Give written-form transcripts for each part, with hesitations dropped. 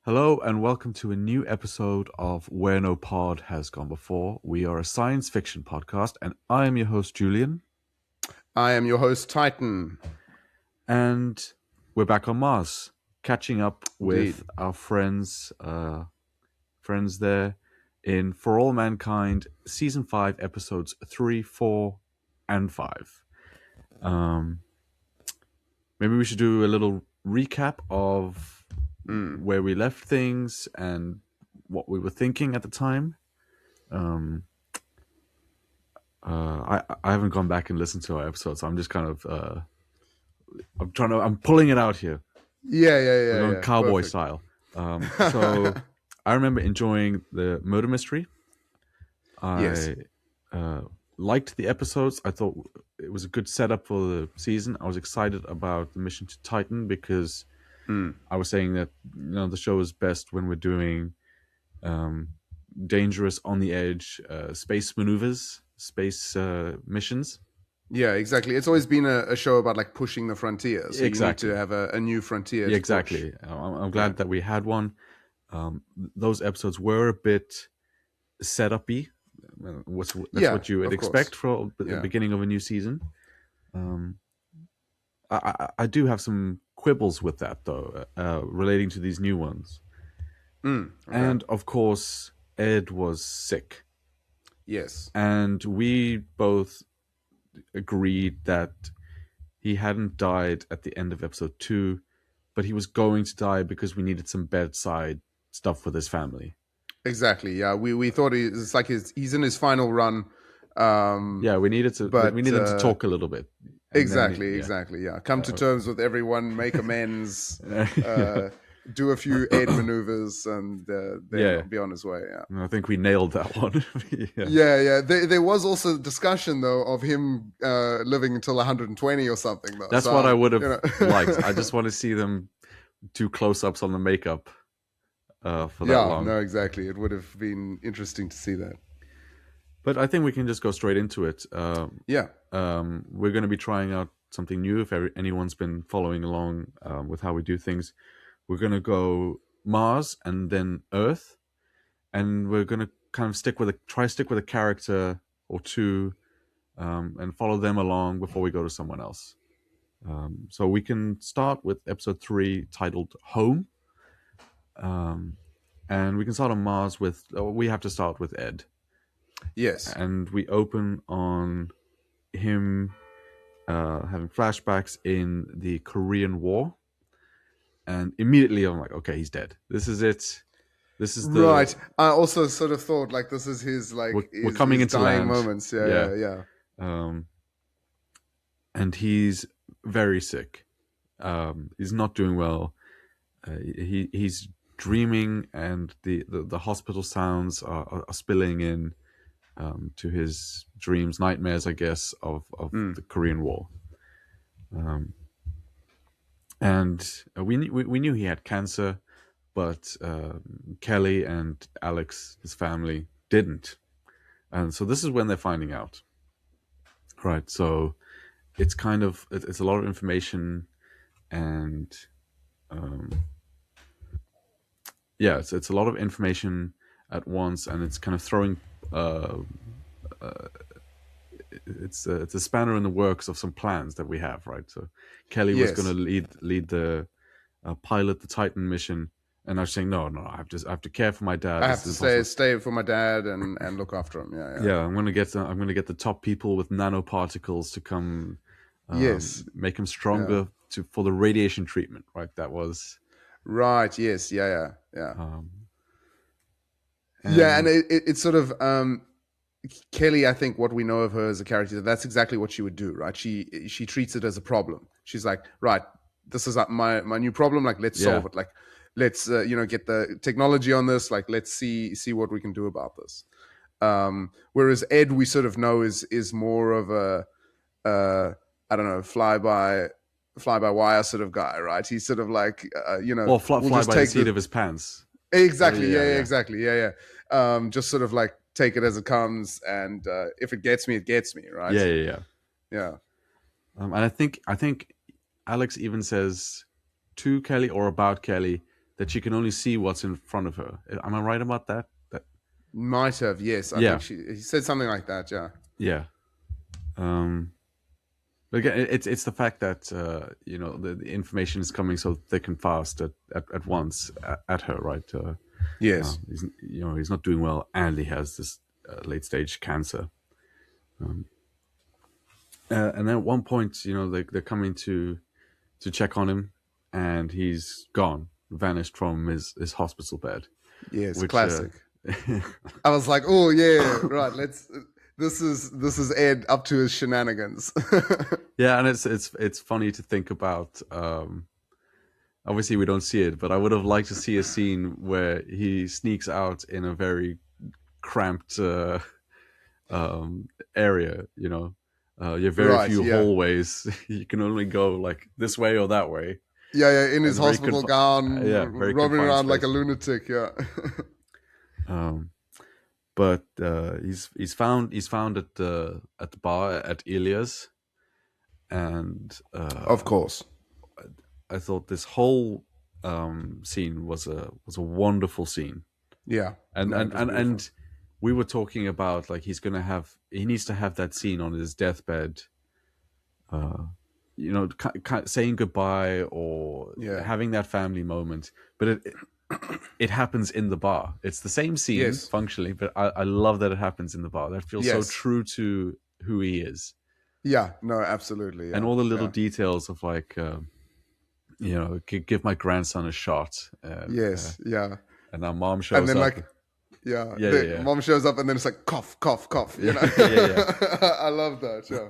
Hello and welcome to a new episode of Where No Pod Has Gone Before. We are a science fiction podcast and I am your host Julian. I am your host Titan. And we're back on Mars, catching up with Indeed. our friends there in For All Mankind Season 5 Episodes 3, 4 and 5. Maybe we should do a little recap of where we left things and what we were thinking at the time. I haven't gone back and listened to our episodes, so I'm just kind of I'm pulling it out here. Yeah. Going cowboy Perfect. style. So I remember enjoying the murder mystery. Yes. I liked the episodes. I thought it was a good setup for the season. I was excited about the mission to Titan because I was saying that the show is best when we're doing dangerous, on the edge space maneuvers, space missions. Yeah, exactly. It's always been a show about like pushing the frontier. So Exactly. you need to have a new frontier. Yeah, exactly. I'm glad that we had one. Those episodes were a bit setup-y. That's what you would expect for the beginning of a new season. I do have some quibbles with that, though, relating to these new ones. Okay. And, of course, Ed was sick. Yes. And we both agreed that he hadn't died at the end of episode 2, but he was going to die because we needed some bedside stuff with his family. Exactly. Yeah, we thought it's like he's in his final run. We needed him to talk a little bit. Exactly. Yeah, come to terms with everyone, make amends, do a few Ed maneuvers, and then be on his way. Yeah, I think we nailed that one. Yeah. There was also discussion though of him living until 120 or something. Though that's what I would have liked. I just want to see them do close-ups on the makeup for that long. No, exactly. It would have been interesting to see that. But I think we can just go straight into it. We're going to be trying out something new. If anyone's been following along with how we do things, we're going to go Mars and then Earth, and we're going to kind of stick with a character or two and follow them along before we go to someone else. So we can start with episode 3 titled Home. And we can start on Mars we have to start with Ed. Yes. And we open on him having flashbacks in the Korean War. And immediately I'm like, okay, he's dead. This is it. This is the... Right. I also sort of thought like this is his we're coming into dying land. Moments. Yeah. And he's very sick. He's not doing well. He's dreaming, and the hospital sounds are spilling in to his dreams, nightmares, I guess, of the Korean War. And we knew he had cancer, but Kelly and Alex, his family, didn't. And so this is when they're finding out. Right, so it's a lot of information, and it's a lot of information at once, and it's kind of throwing it's a spanner in the works of some plans that we have, right? So Kelly was going to lead the pilot the Titan mission, and I was saying no, I have to care for my dad. I have to stay for my dad and look after him. Yeah. I'm going to get the top people with nanoparticles to come make him stronger for the radiation treatment, right? That was right. Yes. Yeah. And it's sort of Kelly, I think what we know of her as a character, that's exactly what she would do, right? She treats it as a problem. She's like, right, this is my new problem. Like, let's solve it. Like, let's get the technology on this. Like, let's see what we can do about this. Whereas Ed, we sort of know is more of a I don't know, fly by wire sort of guy, right? He's sort of like fly by the seat of his pants. Exactly. Exactly. Yeah. Just sort of like take it as it comes, and if it gets me, it gets me, right? Yeah. And I think Alex even says to Kelly or about Kelly, that she can only see what's in front of her. Am I right about that? Might have, yes. I think Yeah, he said something like that. Yeah. yeah. Um, but again, it's the fact that the information is coming so thick and fast at once at her, right? Yes. He's not doing well, and he has this late stage cancer. And then at one point, they're coming to check on him, and he's gone, vanished from his hospital bed, Yes. which Classic. I was like, oh yeah, right. Let's. This is Ed up to his shenanigans. yeah, and it's funny to think about. Obviously, we don't see it, but I would have liked to see a scene where he sneaks out in a very cramped area. You have very Right. few Yeah. hallways. You can only go like this way or that way, Yeah. Yeah. In his and very hospital gown, yeah, very roaming confined around like a space. lunatic. Yeah. But he's found at the bar at Ilia's, and Of course. I thought this whole scene was a wonderful scene, Yeah. and No, and it was and beautiful. and we were talking about like he needs to have that scene on his deathbed, saying goodbye or Yeah. having that family moment, but it happens in the bar. It's the same scene Yes. functionally, but I love that it happens in the bar. That feels so Yes. true to who he is, Yeah. No. Absolutely. and Yeah. all the little Yeah. details of like, give my grandson a shot, Yes. Yeah. and now mom And shows then up. like, yeah, Yeah, the yeah, mom shows up, and then it's like cough, cough, cough. You yeah, know. yeah, yeah, yeah. I love that. Yeah.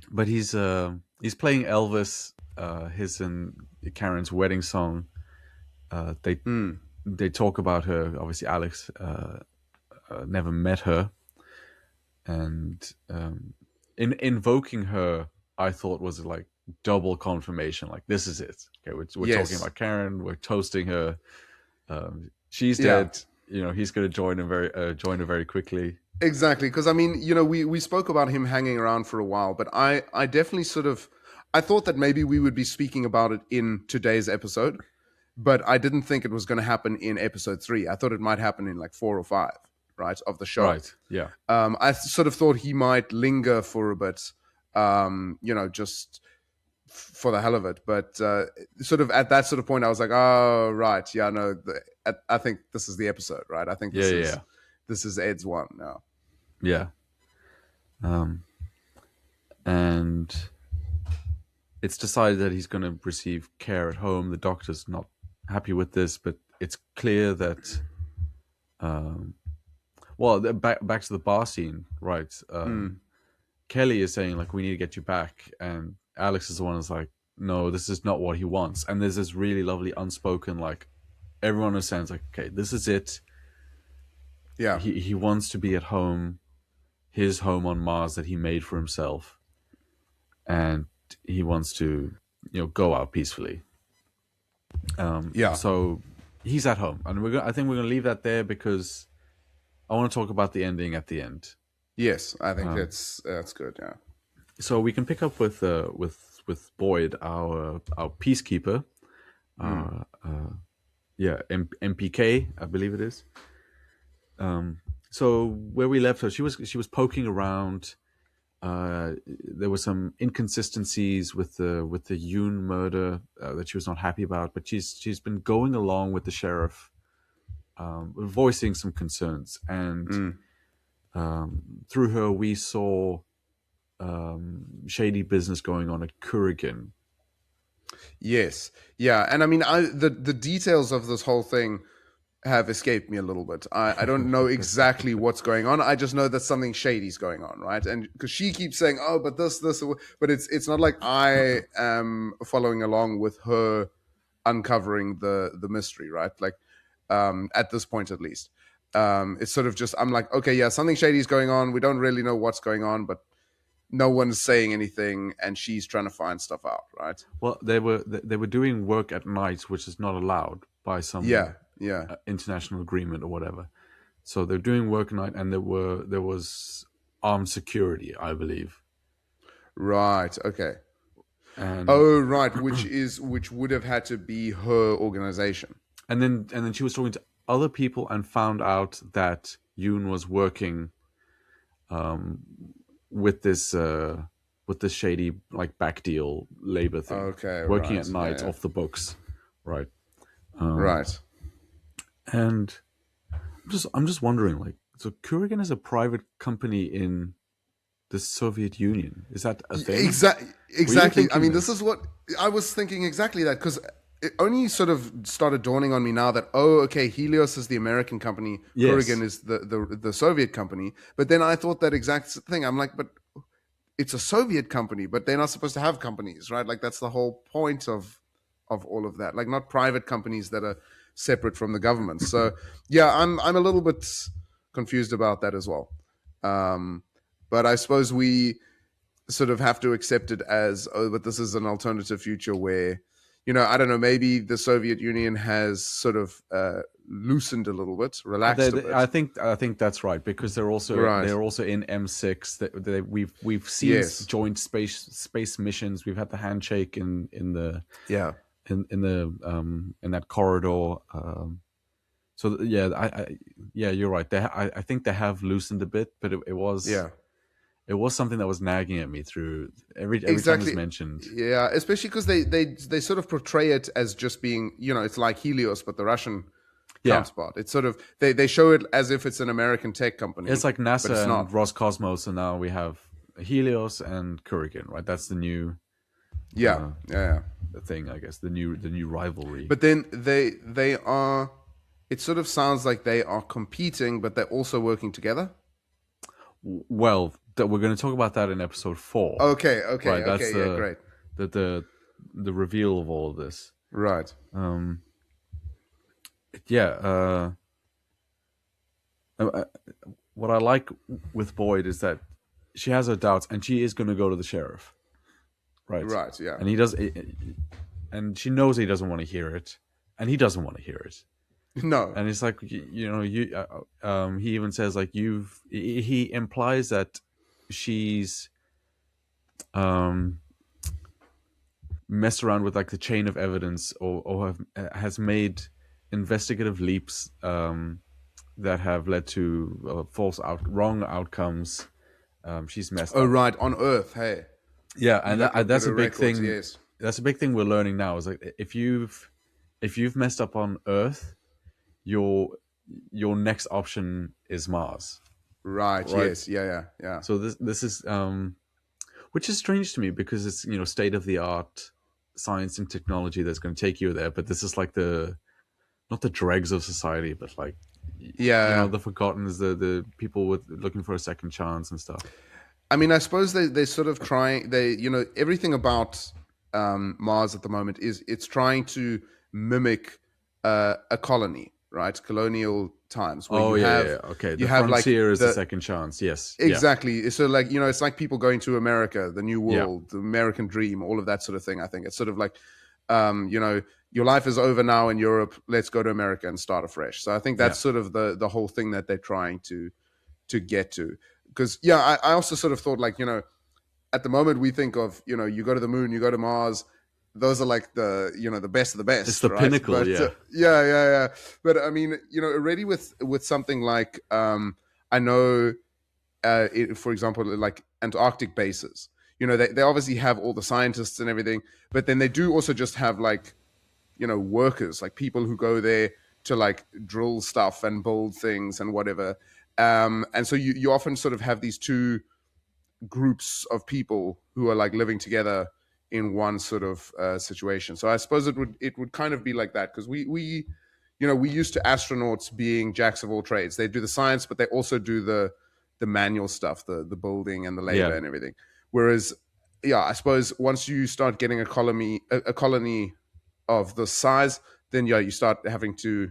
But he's playing Elvis, his and Karen's wedding song. They Mm. they talk about her. Obviously, Alex never met her, and in invoking her, I thought was like double confirmation. Like this is it. Okay, we're talking Yes. about Karen. We're toasting her. She's Yeah. dead. He's going to join her very quickly. Exactly. Because I mean, we spoke about him hanging around for a while, but I definitely sort of I thought that maybe we would be speaking about it in today's episode, but I didn't think it was going to happen in episode 3. I thought it might happen in like 4 or 5, right, of the show. Right. Yeah. I sort of thought he might linger for a bit, just for the hell of it. But sort of at that sort of point, I was like, oh, right. Yeah, no, I think this is the episode, right? I think Yeah. Yeah. this is Ed's one now. Yeah. And it's decided that he's going to receive care at home. The doctor's not happy with this, but it's clear that, back to the bar scene, right? Kelly is saying like, we need to get you back, and Alex is the one who's like, no, this is not what he wants. And there's this really lovely unspoken, like, everyone understands, like, okay, this is it. Yeah. He wants to be at home, his home on Mars that he made for himself, and he wants to, go out peacefully. Yeah. So he's at home, and I think we're gonna leave that there because I want to talk about the ending at the end. Yes, I think that's good. Yeah. So we can pick up with Boyd, our peacekeeper. MPK, I believe it is. So where we left her, she was poking around. There were some inconsistencies with the Yoon murder that she was not happy about, but she's been going along with the sheriff, voicing some concerns, and through her we saw shady business going on at Kurigan. Yes. Yeah. And I mean, the details of this whole thing have escaped me a little bit. I don't know exactly what's going on. I just know that something shady's going on, right? And because she keeps saying, "Oh, but this," but it's not like I am following along with her uncovering the mystery, right? Like at this point, at least, it's sort of just I'm like, okay, yeah, something shady's going on. We don't really know what's going on, but no one's saying anything, and she's trying to find stuff out, right? Well, they were doing work at night, which is not allowed by some international agreement or whatever. So they're doing work at night, and there was armed security, I believe. Right. Okay. and Oh, right, which would have had to be her organization. and then she was talking to other people and found out that Yoon was working with this shady like back deal labor thing, Okay, working at right. Yeah, night yeah. off the books, right? Right. And I'm just wondering, like, so Kurigan is a private company in the Soviet Union. Is that a thing? Exactly. Were you Exactly. I thinking mean, this this? is what I was thinking exactly that because it only sort of started dawning on me now that oh, okay, Helios is the American company, Kurigan Yes. is the Soviet company. But then I thought that exact thing. I'm like, but it's a Soviet company, but they're not supposed to have companies, right? Like that's the whole point of all of that. Like not private companies that are separate from the government. So yeah, I'm a little bit confused about that as well. Um, but I suppose we sort of have to accept it as oh, but this is an alternative future where I don't know, maybe the Soviet Union has sort of loosened a little bit, relaxed a I bit. think that's right because Right. they're also in M6. We've seen Yes. joint space missions. We've had the handshake Yeah. in that corridor. So yeah, yeah, you're right. I think they have loosened a bit, but Yeah. it was something that was nagging at me through every time it's Exactly. mentioned. Yeah, especially because they sort of portray it as just being, it's like Helios, but the Russian Yeah, counterpart. It's sort of they show it as if it's an American tech it's company, like but it's NASA and not. Roscosmos, and now we have Helios and Kurigan, right? That's the new Yeah, yeah, yeah. thing, I guess. The new rivalry. But then they are. It sort of sounds like they are competing, but they're also working together. Well, we're going to talk about that in episode 4, Okay, okay, right? That's okay. Yeah, great. the reveal of all of this. Right, Yeah. Uh, what I like with Boyd is that she has her doubts, and she is going to go to the sheriff, right? right. Yeah. And he does, and she knows he doesn't want to hear it, and he doesn't want to hear it. No. And it's like he even says like he implies that she's messed around with like the chain of evidence has made investigative leaps that have led to wrong outcomes. She's messed Oh, up. right. On Earth, hey, Yeah, you and look at that's a her big records. thing. Yes. That's a big thing we're learning now. Is like if you've messed up on Earth, your your next option is Mars, Right. right? Yes. Yeah. Yeah. Yeah. So this is which is strange to me because it's state of the art science and technology that's going to take you there. But this is like the not the dregs of society, but like Yeah. the forgotten is the people with looking for a second chance and stuff. I mean, I suppose they sort of trying everything about Mars at the moment is it's trying to mimic a colony, right? Colonial times where Oh yeah, yeah. Okay, you the have like frontier is the the second chance. Yes, yeah, exactly. So like it's like people going to America, the New yeah, World, the American Dream, all of that sort of thing. I think it's sort of like your life is over now in Europe. Let's go to America and start afresh. So I think yeah. that's sort of the whole thing that they're trying to get to. Because yeah, I also sort of thought like at the moment we think of you go to the moon, you go to Mars. Those are like the best of the It's best, the right? pinnacle. But Yeah, yeah, yeah, yeah. But I mean, already with something like I know, for example, like Antarctic bases. They obviously have all the scientists and everything, but then they do also just have like workers, like people who go there to like drill stuff and build things and whatever. And so you often sort of have these two groups of people who are like living together in one sort of situation. So I suppose it would kind of be like that because we used to astronauts being jacks of all trades. They do the science, but they also do the manual stuff, the building and the labor yeah. and everything. Whereas, yeah, I suppose once you start getting a colony of the size, then yeah, you start having to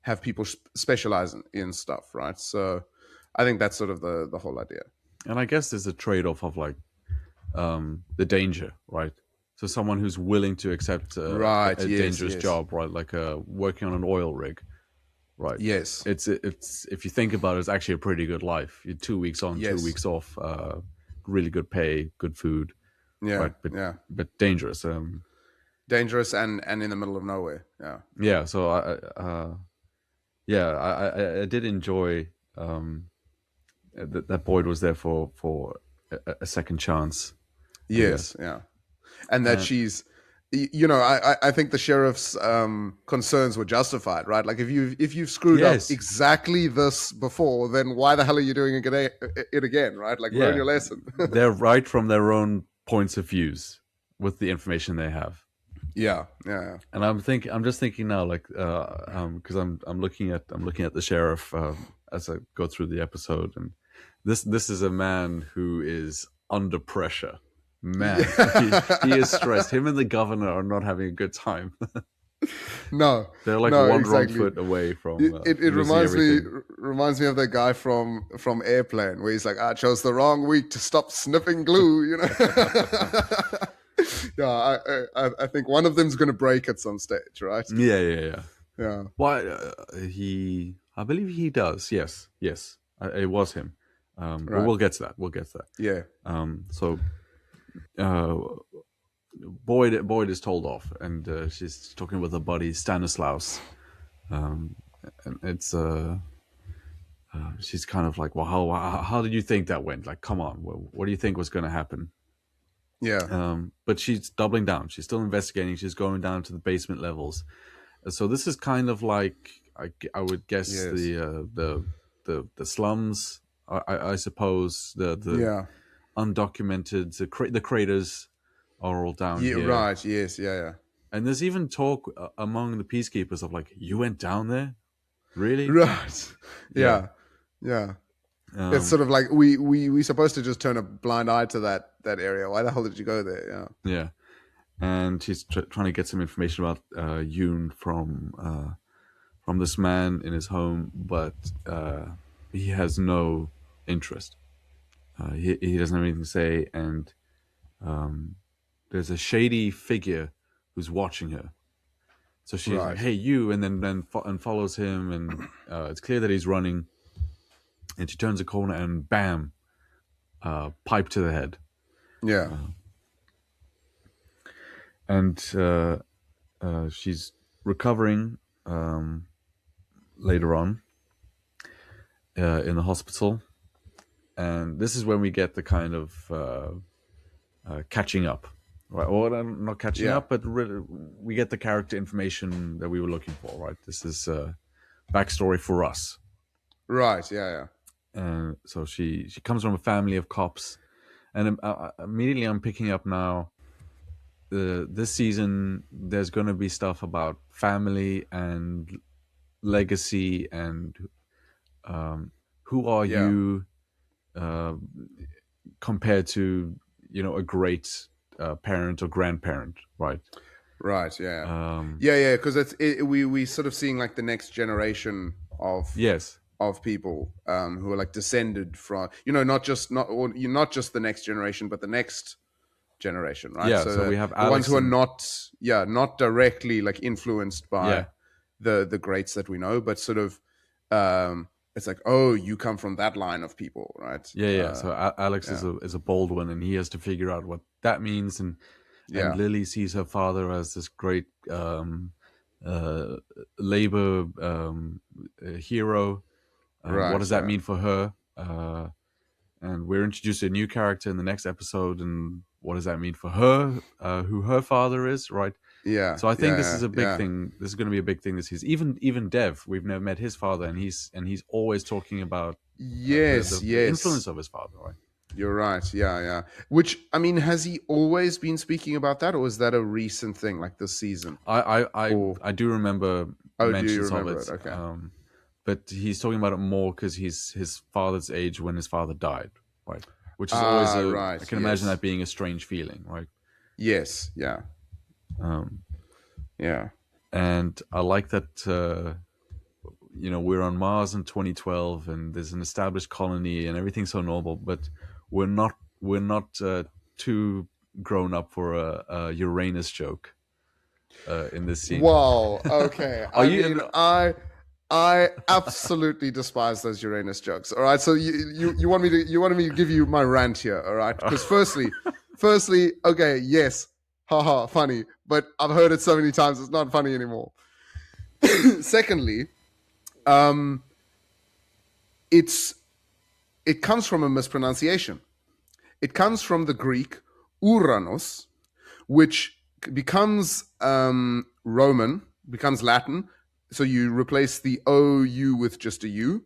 have people specialize in stuff, right? So I think that's sort of the whole idea. And I guess there's a trade-off of like the danger, right? So someone who's willing to accept Right. a Yes. dangerous Yes. job, right? Like working on an oil rig, right? Yes. It's if you think about it, it's actually a pretty good life. You're 2 weeks on, two Yes. weeks off, really good pay, good food. Yeah, right? yeah. But dangerous. Dangerous and in the middle of nowhere. Yeah. Yeah. So I did enjoy that Boyd was there for a second chance, I Yes, guess. yeah. And that And she's you know, I think the sheriff's concerns were justified, right? Like if you've screwed up yes, exactly this before, then why the hell are you doing it again, right? Like learn yeah, your lesson. they're right from their own points of views with the information they have. Yeah, yeah, And I'm just thinking now, like, because I'm looking at the sheriff as I go through the episode, and this is a man who is under pressure. Man, he is yeah. stressed. Him and the governor are not having a good time. No, They're like no, one wrong exactly. foot away from It losing everything. reminds me of that guy from Airplane where he's like, I chose the wrong week to stop sniffing glue, you know. Yeah, I think one of them's going to break at some stage, right? Yeah, yeah, yeah. Yeah, Why I believe he does. Yes, yes, it was him. But right. we'll get to that. We'll get to Yeah, that. So uh, Boyd is told off, and she's talking with her buddy Stanislaus. And it's she's kind of like, well, how did you think that went? Like, come on, what do you think was going to happen? yeah, But she's doubling down. She's still investigating. She's going down to the basement levels. So this is kind of like I would guess yes, the slums. I suppose the yeah, undocumented the craters are all down yeah, here. right, yes, yeah, yeah. And there's even talk among the peacekeepers of like, you went down there, really? Right, Yeah. yeah, yeah. It's Um, sort of like we supposed to just turn a blind eye to that area. Why the hell did you go there? Yeah, yeah. And she's trying to get some information about Yoon from this man in his home, but he has no interest. He doesn't have anything to say, and there's a shady figure who's watching her. So she's like, right. "Hey, you!" and then follows him, and it's clear that he's running. And she turns a corner, and bam, pipe to the head. Yeah, And she's recovering later on in the hospital, and this is when we get the kind of catching up, right? Or not catching yeah, up, but we get the character information that we were looking for, right? This is backstory for us. right. Yeah, And so she comes from a family of cops, and immediately I'm picking up now. This season, there's going to be stuff about family and legacy and who are yeah, you compared to a great parent or grandparent, right? right. Yeah, Um, yeah. Because we sort of seeing like the next generation yes, of people who are like descended from not just the next generation, but the next generation, right? yeah. So So we have the ones Alex who are and not directly like influenced yeah, by the greats that we know, but sort of it's like, oh, you come from that line of people, right? yeah. So Alex Yeah, is a bold one, and he has to figure out what that means. And yeah, Lily sees her father as this great uh, labor hero. What right, does that yeah, mean for her? And we're introduced to a new character in the next episode, and what does that mean for her? Who her father is, right? yeah, So I think this yeah, is a big yeah. thing. This is going to be a big thing this season. Even Dev, we've never met his father, and he's always talking about Yes, the influence yes. of his father, right? You're right. Yeah, yeah. Which I mean, has he always been speaking about that, or is that a recent thing, like this season? Or I do remember oh, do you mentions of remember it, it? Okay. but he's talking about it more because he's his father's age when his father died, right? Which is always Ah, I right. can imagine Yes. that being a strange feeling, right? Yes. Yeah. Um, Yeah. and I like that we're on Mars in 2012 and there's an established colony and everything's so normal, but we're not too grown up for a Uranus joke in this scene. Well, okay. Are I you? mean, I absolutely despise those Uranus jokes. All right. So you wanted me to give you my rant here. All right. Because Firstly, okay, yes, haha, funny, but I've heard it so many times it's not funny anymore. Secondly, um, it's it comes from a mispronunciation. It comes from the Greek Uranos, which becomes Roman, becomes Latin. So you replace the OU with just a U.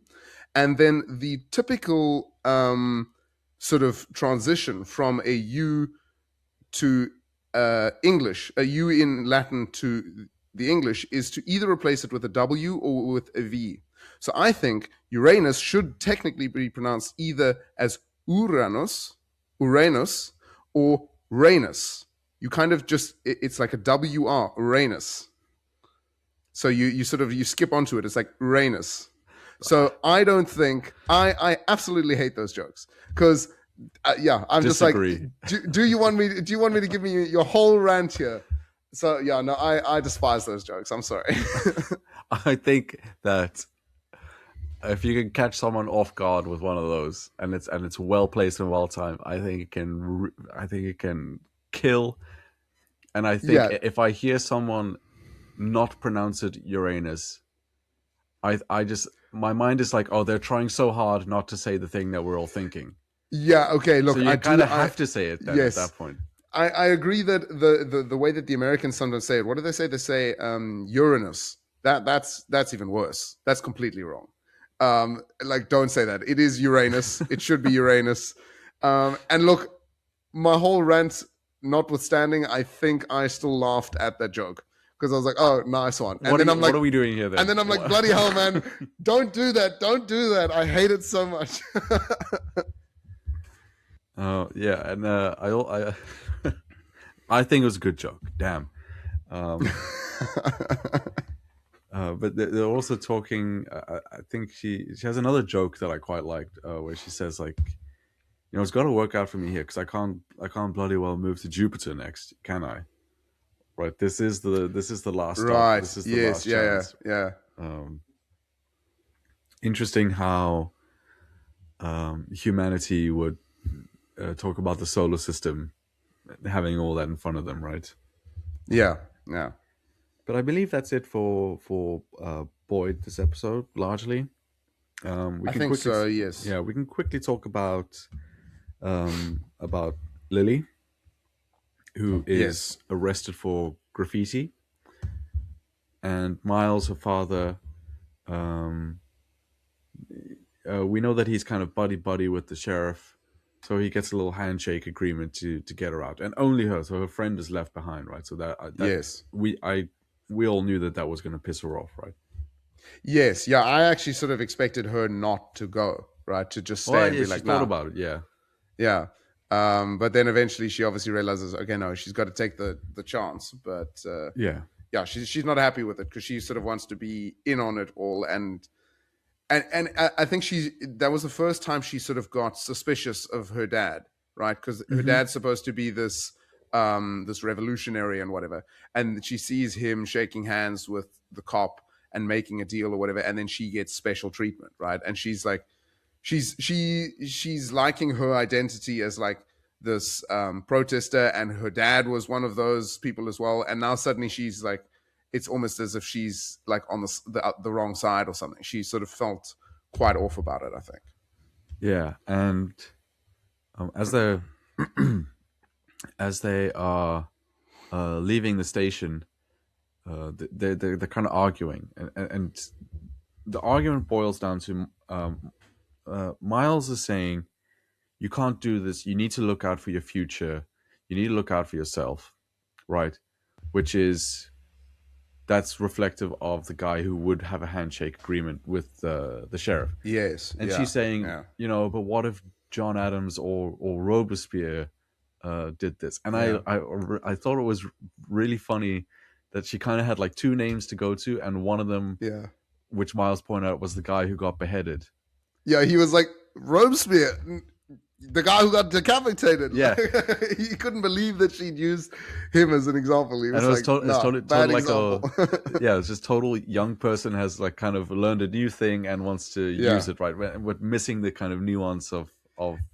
And then the typical sort of transition from a U to English, a U in Latin to the English, is to either replace it with a W or with a V. So I think Uranus should technically be pronounced either as Uranus, or Ranus. You kind of just, it's like a WR, Uranus. So you sort of, you skip onto it. It's like Uranus. So I don't think, I absolutely hate those jokes because yeah, I'm Disagree. just like, do you want me to give me your whole rant here? So yeah, no, I despise those jokes. I'm sorry. I think that if you can catch someone off guard with one of those, and it's well placed and well timed, I think it can kill. And I think Yeah, if I hear someone not pronounce it Uranus, I just, my mind is like, oh, they're trying so hard not to say the thing that we're all thinking. yeah. Okay, So look, you I kind do. of have to say it then at Yes, that point. I agree that the way that the Americans sometimes say it. What do they say? They say Uranus. That's even worse. That's completely wrong. Like, don't say that. It is Uranus. It should be Uranus. And look, my whole rant notwithstanding, I think I still laughed at that joke because I was like, "Oh, nice one." And then I'm like, what are we doing here then? and then I'm like, "Bloody hell, man! Don't do that! Don't do that! I hate it so much." Oh yeah, and I think it was a good joke. Damn. But they're also talking. I think she has another joke that I quite liked, where she says like, you know, it's got to work out for me here because I can't bloody well move to Jupiter next, can I? Right. This is the last stop. Right. This is the Yes. last Yeah. chance. Yeah. Interesting how humanity would talk about the solar system having all that in front of them, right? Yeah. Yeah. But I believe that's it for Boyd this episode largely. We I can think quickly, so. Yes. yeah, we can quickly talk about Lily, who is Yes. arrested for graffiti, and Miles, her father. Um, we know that he's kind of buddy buddy with the sheriff, so he gets a little handshake agreement to get her out, and only her. So her friend is left behind, right? So that Yes. we all knew that was going to piss her off, right? Yes. Yeah. I actually sort of expected her not to go, right? To just stay Well, and yeah, be she like, thought nah. about it, yeah. Yeah. But then eventually she obviously realizes, okay, no, she's got to take the chance. But Yeah. yeah, she's not happy with it because she sort of wants to be in on it all. And I think that was the first time she sort of got suspicious of her dad, right? Because her Mm-hmm. dad's supposed to be this this revolutionary and whatever, and she sees him shaking hands with the cop and making a deal or whatever, and then she gets special treatment, right? And she's like, she's liking her identity as like this protester, and her dad was one of those people as well, and now suddenly she's like, it's almost as if she's like on the wrong side or something. She sort of felt quite off about it, I think. Yeah, and as they as they are leaving the station, they're kind of arguing, and the argument boils down to Miles is saying, "You can't do this. You need to look out for your future. You need to look out for yourself," right? Which is that's reflective of the guy who would have a handshake agreement with the sheriff. Yes. And Yeah. she's saying, Yeah. you know, but what if John Adams or Robespierre did this? And Yeah. I thought it was really funny that she kind of had like two names to go to, and one of them, Yeah. which Miles pointed out, was the guy who got beheaded. Yeah. He was like, Robespierre, the guy who got decapitated. Yeah. He couldn't believe that she'd used him as an example. He was, And it was like, nah, bad like example. yeah, it's just total young person has like kind of learned a new thing and wants to Yeah. use it, right? But missing the kind of nuance of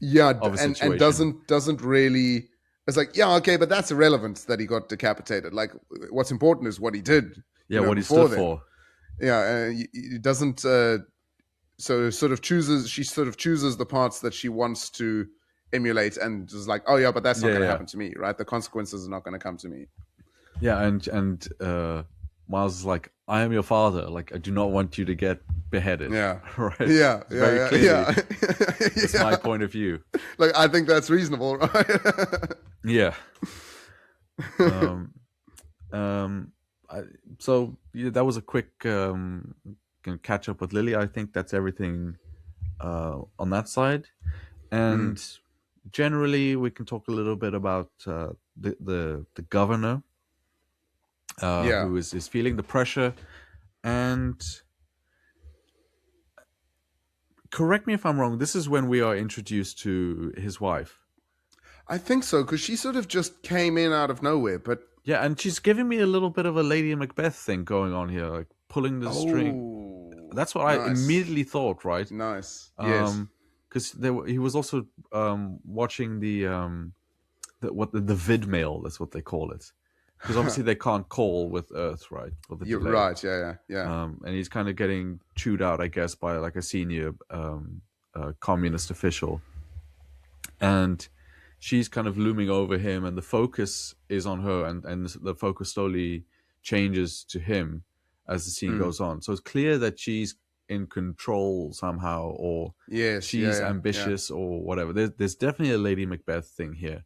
Yeah, of a and situation. doesn't really It's like, yeah, okay, but that's irrelevant that he got decapitated. Like, what's important is what he did, Yeah, what he before stood then. for. Yeah, it doesn't. So she sort of chooses the parts that she wants to emulate, and is like, oh yeah, but that's not Yeah, going to yeah, happen to me, right? The consequences are not going to come to me. yeah. And Miles is like, I am your father. Like, I do not want you to get beheaded. Yeah, Right? yeah, It's very yeah, clearly yeah, that's my yeah. point of view. Like, I think that's reasonable, right? Yeah. Um, um, so yeah, that was a quick can catch up with Lily. I think that's everything on that side, Mm, and generally we can talk a little bit about the governor yeah, who is feeling the pressure. And correct me if I'm wrong. This is when we are introduced to his wife. I think so, because she sort of just came in out of nowhere. But Yeah, and she's giving me a little bit of a Lady Macbeth thing going on here, like pulling the string. oh, That's what I nice, immediately thought, right? nice, yes. Because he was also watching the vid mail. That's what they call it. Because obviously they can't call with Earth, right, for the You're delay. right. Yeah, yeah, And he's kind of getting chewed out, I guess, by like a senior communist official, and she's kind of looming over him, and the focus is on her, and the focus slowly changes to him as the scene yeah. goes on. So it's clear that she's in control somehow, or Yes, yeah, she's yeah, yeah. ambitious, or whatever. There's definitely a Lady Macbeth thing here.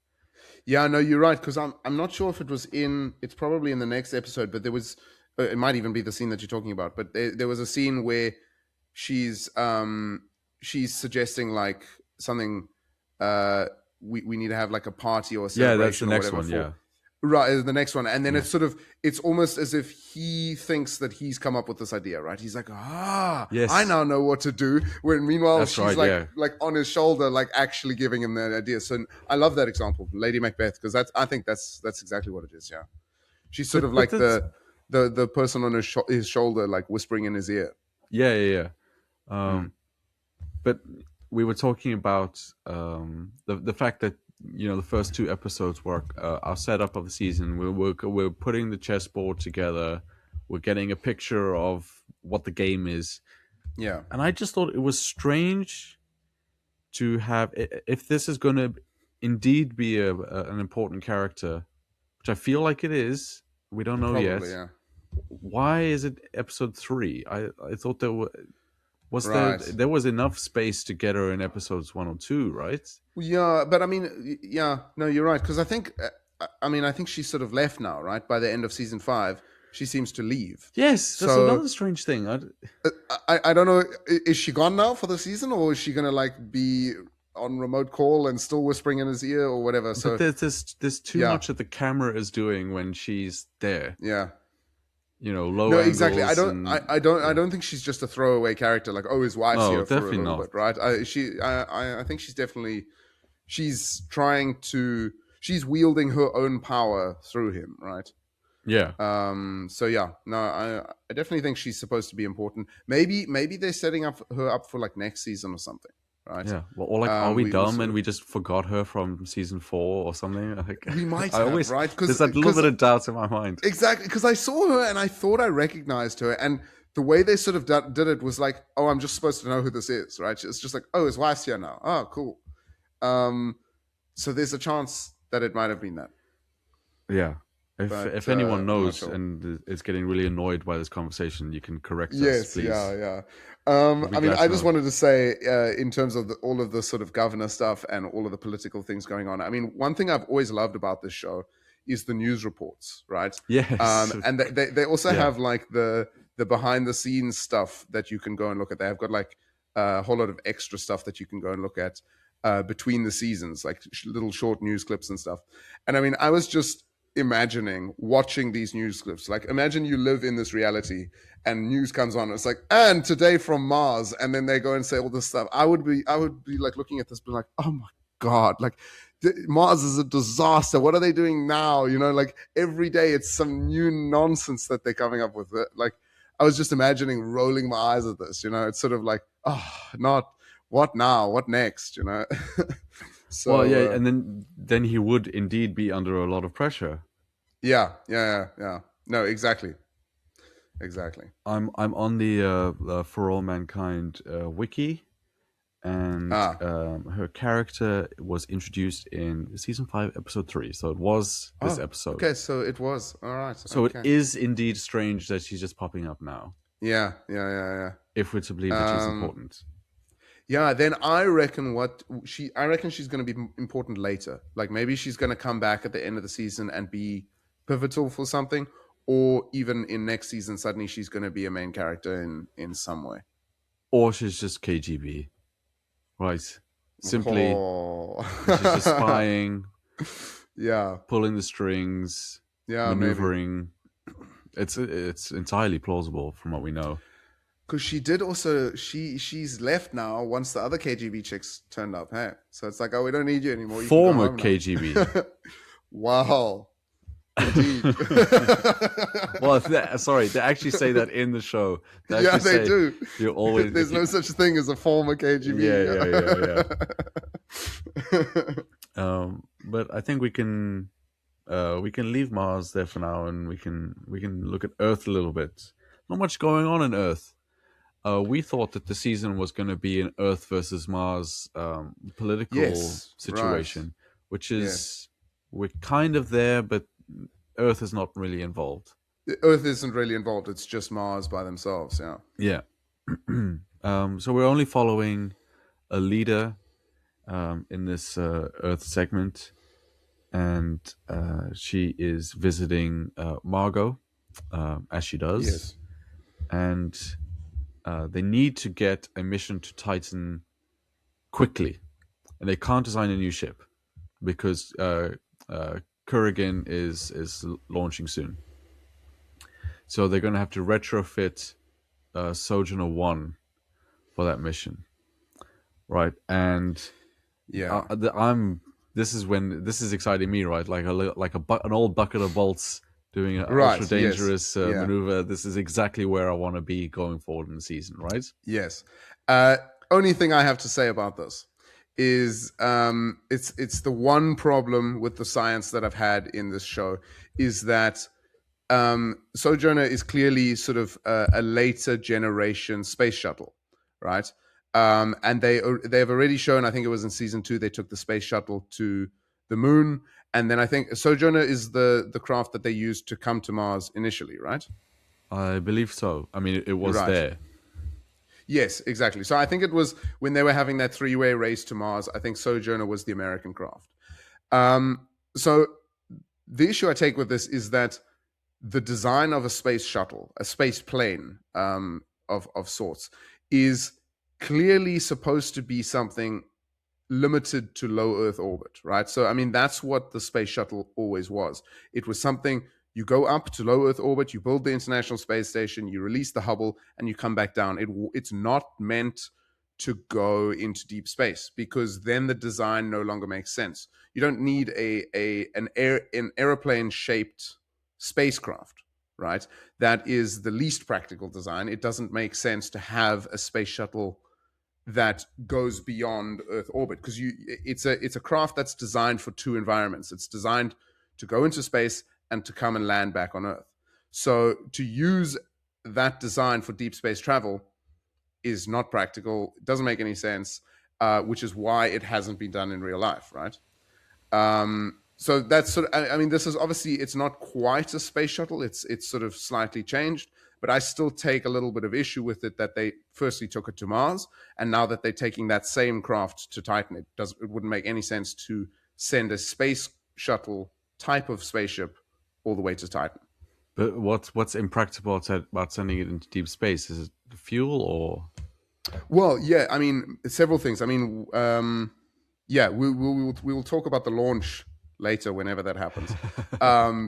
Yeah, no, you're right, because I'm not sure if it was in. It's probably in the next episode, but there was. It might even be the scene that you're talking about. But there was a scene where she's she's suggesting like something. Uh, we need to have like a party or a Yeah, that's the celebration or next whatever one. for. Yeah, Right, the next one, and then yeah, it's almost as if he thinks that he's come up with this idea, right? He's like, I yes, now know what to do. When meanwhile that's she's right. Yeah, like on his shoulder, like actually giving him that idea. So I love that example, Lady Macbeth, because I think that's exactly what it is. Yeah, she's sort of but like that's the person on his shoulder, like whispering in his ear. yeah, yeah, yeah. Mm. But we were talking about the fact that the first two episodes were our setup of the season. We're putting the chessboard together. We're getting a picture of what the game is, Yeah, and I just thought it was strange to have, if this is going to indeed be an important character, which I feel like it is. We don't know probably. yet. Yeah, Why is it episode 3? I thought right. there was enough space to get her in episodes 1 or 2, right? Yeah, but I mean, yeah, no, you're right, because I think, I think she's sort of left now, right? By the end of season 5, she seems to leave. Yes, that's So another strange thing. I don't know, is she gone now for the season, or is she gonna like be on remote call and still whispering in his ear or whatever? But So there's too yeah, much that the camera is doing when she's there. yeah. Low No, exactly. angles and I yeah. don't think she's just a throwaway character. Like, oh, his wife's No, here for a definitely little not. bit, right? I think she's trying to, she's wielding her own power through him, right? Yeah, So yeah, no, I definitely think she's supposed to be important. Maybe they're setting her up for like next season or something, right? yeah. Well, or like, are we We dumb sort and of, we just forgot her from season 4 or something? Like, we might I have, always right? there's that little Because bit of doubt in my mind. exactly, because I saw her and I thought I recognized her, and the way they sort of did it was like, oh, I'm just supposed to know who this is, right? It's just like, oh, his wife's here now. Oh, cool. Um, so there's a chance that it might have been that, Yeah. but If anyone I'm not knows sure. and is getting really annoyed by this conversation, you can correct us, Yes, please. yeah, yeah. I'll be I mean, glad I to just know. wanted to say, in terms of all of the sort of governor stuff and all of the political things going on. I mean, one thing I've always loved about this show is the news reports, right? Yes. And they also Yeah. have like the behind the scenes stuff that you can go and look at. They have got like a whole lot of extra stuff that you can go and look at between the seasons, like little short news clips and stuff. And I mean, I was just imagining watching these news clips. Like, imagine you live in this reality and news comes on. It's like, and today from Mars, and then they go and say all this stuff. I would be like looking at this, being like, oh my god, like Mars is a disaster. What are they doing now? Like every day it's some new nonsense that they're coming up with. Like, I was just imagining rolling my eyes at this. It's sort of like, oh, not what now? What next? Well, yeah, So and then he would indeed be under a lot of pressure. yeah. No, exactly. I'm on the For All Mankind wiki, and Ah, her character was introduced in season 5, episode 3. So it was this oh, episode. okay. So it was all right. So it Okay. is indeed strange that she's just popping up now, Yeah. if we're to believe that she's Um, important. yeah. Then I reckon I reckon she's going to be important later. Like maybe she's going to come back at the end of the season and be pivotal for something, or even in next season, suddenly she's going to be a main character in some way. Or she's just KGB, right? Simply, Oh, she's just spying, yeah, pulling the strings, maybe. maneuvering. It's entirely plausible from what we know. Because she did also she's left now once the other KGB chicks turned up. Hey, so it's like, oh, we don't need you anymore. You can go Former home now. KGB. Wow, indeed. Well, sorry, they actually say that in the show. They Yeah, actually they say do. you always. There's no such thing as a former KGB. But I think we can leave Mars there for now, and we can look at Earth a little bit. Not much going on in Earth. We thought that the season was going to be an Earth versus Mars political Yes, situation, right. which is Yes. we're kind of there, but Earth is not really involved. Earth isn't really involved. It's just Mars by themselves. Yeah. Yeah. So we're only following a leader in this Earth segment, and she is visiting Margot, as she does, Yes. and they need to get a mission to Titan quickly, and they can't design a new ship because Kurgan is launching soon. So they're going to have to retrofit Sojourner 1 for that mission, right? And Yeah. this is exciting me, right? Like an old bucket of bolts doing an Right. ultra dangerous Yes. Yeah. maneuver. This is exactly where I want to be going forward in the season, right? Yes. Only thing I have to say about this is it's the one problem with the science that I've had in this show is that Sojourner is clearly sort of a later generation space shuttle, right? And they've already shown, I think it was in season 2, they took the space shuttle to the moon, and then I think Sojourner is the craft that they used to come to Mars initially, right? I believe so. I mean, it was Right. there. Yes, exactly. So I think it was when they were having that 3-way race to Mars. I think Sojourner was the American craft. So the issue I take with this is that the design of a space shuttle, a space plane of sorts, is clearly supposed to be something limited to low Earth orbit, right? So, I mean, that's what the space shuttle always was. It was something you go up to low Earth orbit, you build the International Space Station, you release the Hubble, and you come back down. It's not meant to go into deep space because then the design no longer makes sense. You don't need an airplane shaped spacecraft, right? That is the least practical design. It doesn't make sense to have a space shuttle that goes beyond Earth orbit because it's a craft that's designed for 2 environments. It's designed to go into space and to come and land back on Earth. So to use that design for deep space travel is not practical. It doesn't make any sense, which is why it hasn't been done in real life, right? So that's sort of, I mean, this is obviously, it's not quite a space shuttle. It's sort of slightly changed, but I still take a little bit of issue with it that they firstly took it to Mars, and now that they're taking that same craft to Titan, it wouldn't make any sense to send a space shuttle type of spaceship all the way to Titan. But what's impractical about sending it into deep space? Is it the fuel or? Well, yeah, I mean, several things. I mean, yeah, we will talk about the launch later whenever that happens,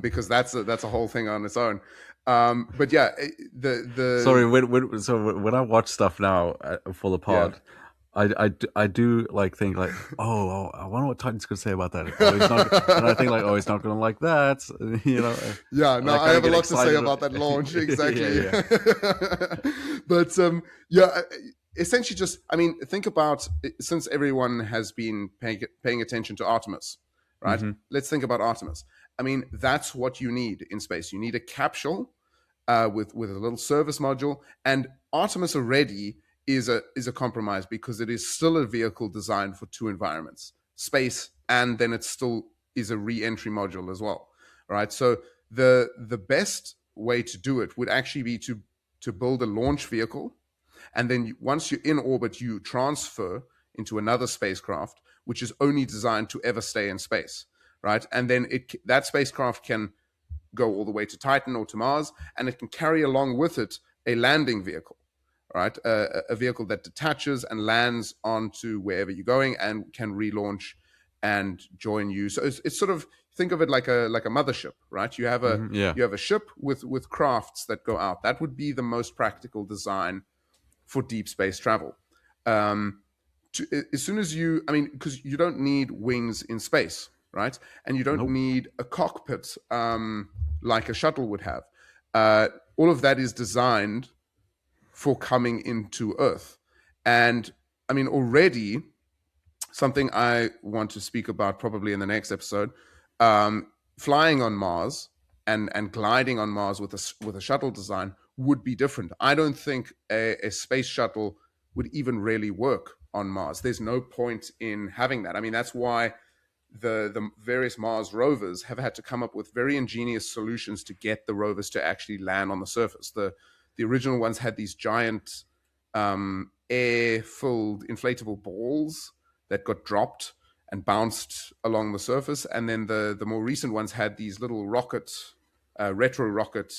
because that's a whole thing on its own. But yeah, the Sorry, when I watch stuff now for the pod, I do like think like, oh, I wonder what Titan's gonna say about that. Oh, he's not, and I think like, oh, he's not gonna like that, you know. Yeah, no, I have a lot to say excited. about that launch, exactly. Yeah. But yeah, essentially just, I mean, think about, since everyone has been paying attention to Artemis, right? Mm-hmm. Let's think about Artemis. I mean, that's what you need in space. You need a capsule with a little service module, and Artemis already is a compromise because it is still a vehicle designed for two environments, space, and then it still is a re-entry module as well, right? So the best way to do it would actually be to build a launch vehicle, and then once you're in orbit, you transfer into another spacecraft, which is only designed to ever stay in space, right? And then that spacecraft can go all the way to Titan or to Mars, and it can carry along with it a landing vehicle, right? A vehicle that detaches and lands onto wherever you're going and can relaunch and join you. So it's sort of, think of it like a mothership, right? You have a Yeah. you have a ship with crafts that go out. That would be the most practical design for deep space travel. As soon as I mean, because you don't need wings in space, right? And you don't Nope. need a cockpit like a shuttle would have. All of that is designed for coming into Earth. And I mean, already something I want to speak about probably in the next episode, flying on Mars and gliding on Mars with a shuttle design would be different. I don't think a space shuttle would even really work on Mars. There's no point in having that. I mean, that's why the various Mars rovers have had to come up with very ingenious solutions to get the rovers to actually land on the surface. The original ones had these giant air-filled inflatable balls that got dropped and bounced along the surface, and then the more recent ones had these little retro rocket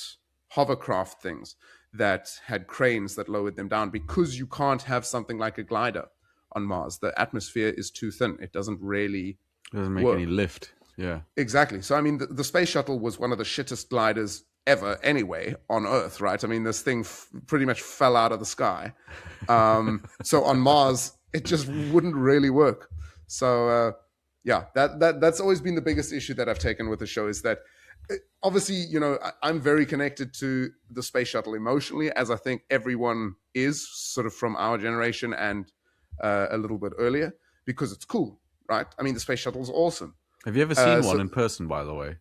hovercraft things that had cranes that lowered them down, because you can't have something like a glider on Mars. The atmosphere is too thin. It doesn't really Doesn't make work. any lift. Yeah. Exactly. So, I mean, the space shuttle was one of the shittest gliders ever anyway on Earth, right? I mean, this thing pretty much fell out of the sky. So on Mars, it just wouldn't really work. So, yeah, that's always been the biggest issue that I've taken with the show, is that obviously, you know, I'm very connected to the space shuttle emotionally, as I think everyone is, sort of from our generation and a little bit earlier, because it's cool, right? I mean, the space shuttle is awesome. Have you ever seen one in person, by the way?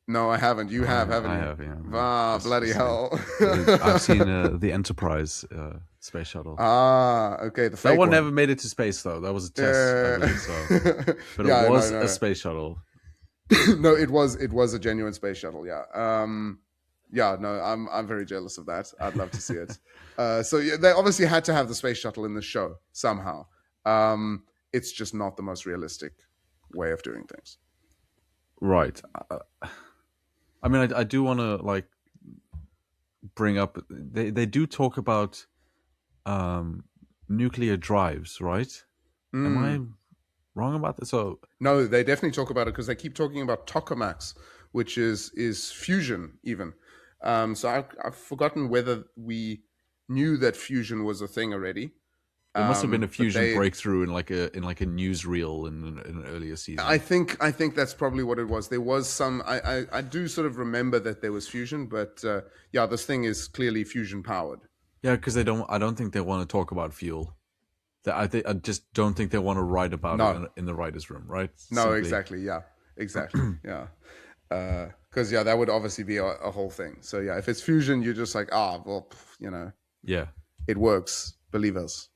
No, I haven't. You have, haven't you? I have, yeah. Ah, bloody hell. I've seen the Enterprise space shuttle. Ah, okay. The fake That one never made it to space, though. That was a test, I believe, so. But Yeah, it was no. a space shuttle. No, it was a genuine space shuttle. Yeah. Yeah. No, I'm very jealous of that. I'd love to see it. So yeah, they obviously had to have the space shuttle in the show somehow. It's just not the most realistic way of doing things. Right. I mean, I do want to like bring up. They do talk about nuclear drives, right? Am I wrong about this? So no, they definitely talk about it, because they keep talking about tokamaks, which is fusion even. So I've forgotten whether we knew that fusion was a thing already. there must have been a But fusion breakthrough in like a newsreel in an earlier season. I think that's probably what it was. There was some. I do sort of remember that there was fusion, but yeah, this thing is clearly fusion powered. Yeah, because I don't think they want to talk about fuel. I just don't think they want to write about it in the writers' room, right? No, Simply. exactly. Yeah, exactly. Yeah, because yeah, that would obviously be a whole thing. So yeah, if it's fusion, you're just like, well, you know, Yeah. it works. Believe us.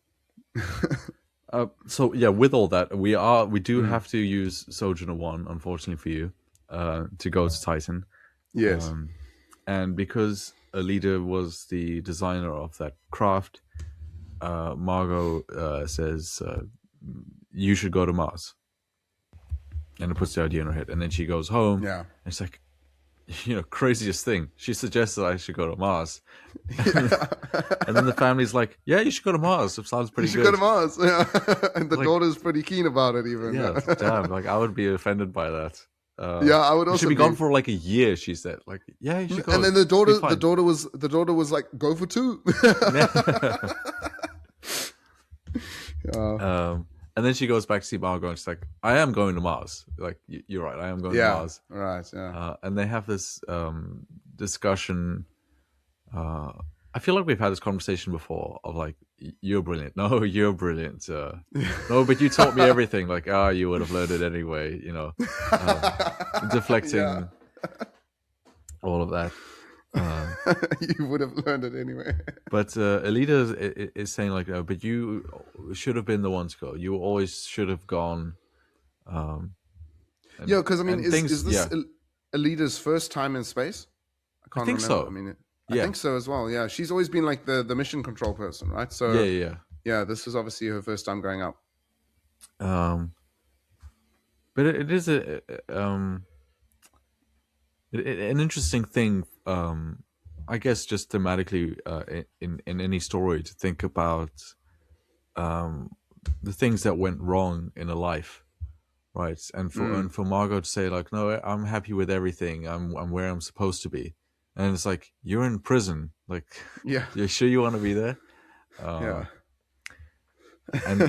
So yeah, with all that, we do have to use Sojourner 1, unfortunately for you, to go to Titan. Yes. And because Alida was the designer of that craft, Margot says you should go to Mars, and it puts the idea in her head. And then she goes home. Yeah. And it's like, craziest thing. She suggested I should go to Mars. And then the family's like, yeah, you should go to Mars. It sounds pretty good. You should go to Mars. Yeah. And the daughter's pretty keen about it even. Yeah, damn. Like, I would be offended by that. Yeah, I would also. You should be gone for like a year, she said. Like, yeah, you should go. And then the daughter was like, go for 2. And then she goes back to see Margot and she's like, I am going to Mars. Like, you're right, I am going to Mars. Right, yeah. And they have this discussion I feel like we've had this conversation before of like, you're brilliant. No, you're brilliant. No, but you taught me everything. Like, you would have learned it anyway. Yeah. Deflecting all of that. You would have learned it anyway. But Alita is saying like, no, but you should have been the one to go. You always should have gone. Um, Yeah, and because I mean, and is things, this yeah, Alita's first time in space? I I can't think remember. I so. mean, I Yeah, think so as well. Yeah, she's always been like the mission control person, right? yeah, So yeah. yeah, this is obviously her first time going up. But it is an interesting thing. I guess just thematically, in any story, to think about the things that went wrong in a life, right? And for Margot to say like, no, I'm happy with everything. I'm where I'm supposed to be, and it's like, you're in prison. Like, Yeah, you're sure you want to be there? yeah, And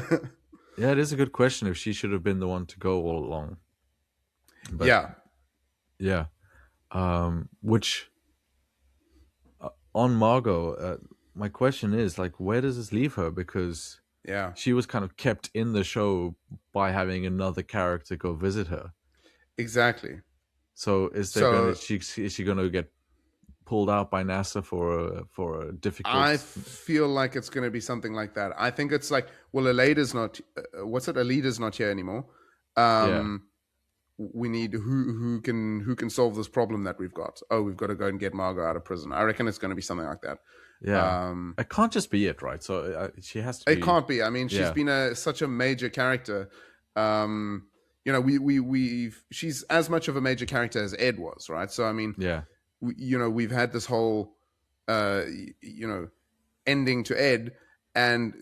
yeah, it is a good question if she should have been the one to go all along. But yeah. yeah, which on Margot, my question is like, where does this leave her? Because Yeah, she was kind of kept in the show by having another character go visit her. exactly. So So is she gonna get pulled out by NASA for a I difficult? feel like it's going to be something like that. I think it's like, well, Aleda's not. What's it? Aleda's not here anymore. Yeah, Um, we need who can solve this problem that we've got. Oh, we've got to go and get Margot out of prison. I reckon it's going to be something like that. yeah. It can't just be it, right? So she has to It be. can't be. I mean, she's Yeah, been such a major character. You know, we've she's as much of a major character as Ed was, right? So I mean, yeah, you know, we've had this whole you know, ending to Ed, and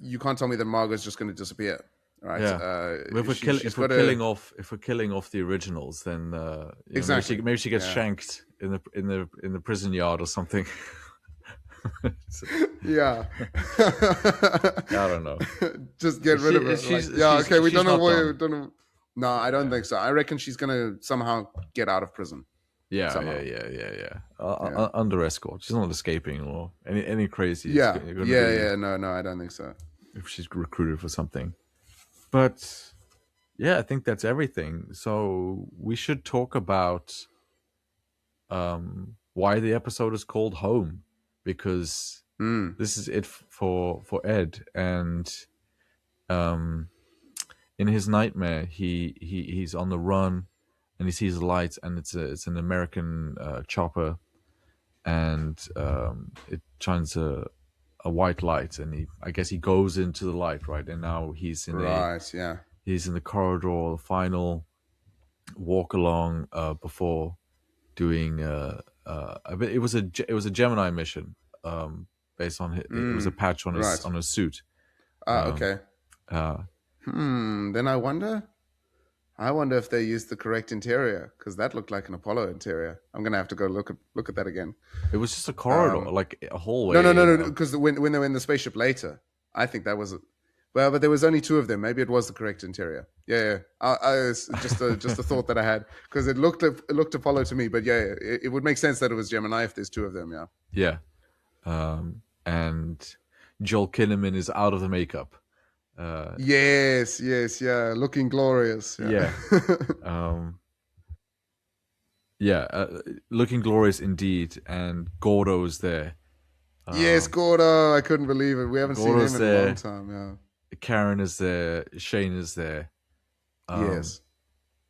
you can't tell me that Margot's just going to disappear, right? yeah. If we're She's got to if we're killing off the originals, then exactly, maybe she gets yeah, shanked in the prison yard or something. yeah. I don't know. Just get rid of her. Like, yeah, okay, we She's don't know not where. We done. don't know. No, I don't think so. I reckon she's going to somehow get out of prison Yeah, yeah, somehow. yeah, yeah, yeah. Yeah, Under escort. She's not escaping or any crazy. It's yeah, going to yeah, be yeah. No, no, I don't think so. if she's recruited for something. But yeah, I think that's everything. So we should talk about why the episode is called Home, because Mm, this is it for Ed. And in his nightmare, he's on the run, and he sees a light, and it's an American chopper, and it shines a white light, and I guess he goes into the light, right? And now right. Yeah. he's in the corridor, the final walk along before doing it was a Gemini mission, based on it was a Mm, patch right. on his suit. Ah, okay. Uh, Then I wonder if they used the correct interior because that looked like an Apollo interior. I'm gonna have to go look at that again. it was just a corridor, Um, like a no, no, hallway. no, no, because when they were in the spaceship later, I think that was well, but there was only two of them. Maybe it was the correct interior. Yeah, yeah. It's just a thought that I had because it looked Apollo to me. But yeah, it would make sense that it was Gemini if there's two of them. Yeah. Yeah, and Joel Kinnaman is out of the makeup. Yes, yes, yeah. Looking glorious. Yeah. Yeah, um, yeah, looking glorious indeed. And Gordo's there. Yes, Gordo. I couldn't believe it. We haven't seen him Gordo's in a long there. time. Yeah. Karen is there. Shane is there. Um, Yes.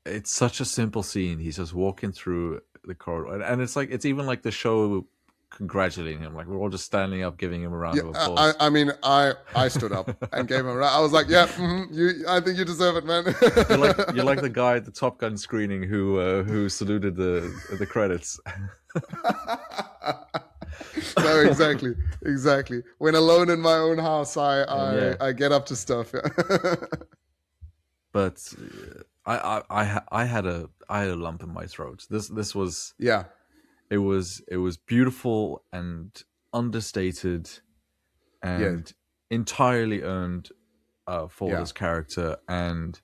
it's such a simple scene. He's just walking through the corridor, and it's like it's even like the show congratulating him. Like we're all just standing up, giving him a round Yeah. of applause. I mean, I stood up and gave him a I was like, yeah, you. I think you deserve it, man. You're like the guy at the Top Gun screening who saluted the credits. No, exactly, exactly. When alone in my own house, Yeah, I get up to stuff. but I had a lump in my throat. This was Yeah, it was beautiful and understated yeah, and entirely earned for yeah, this character. And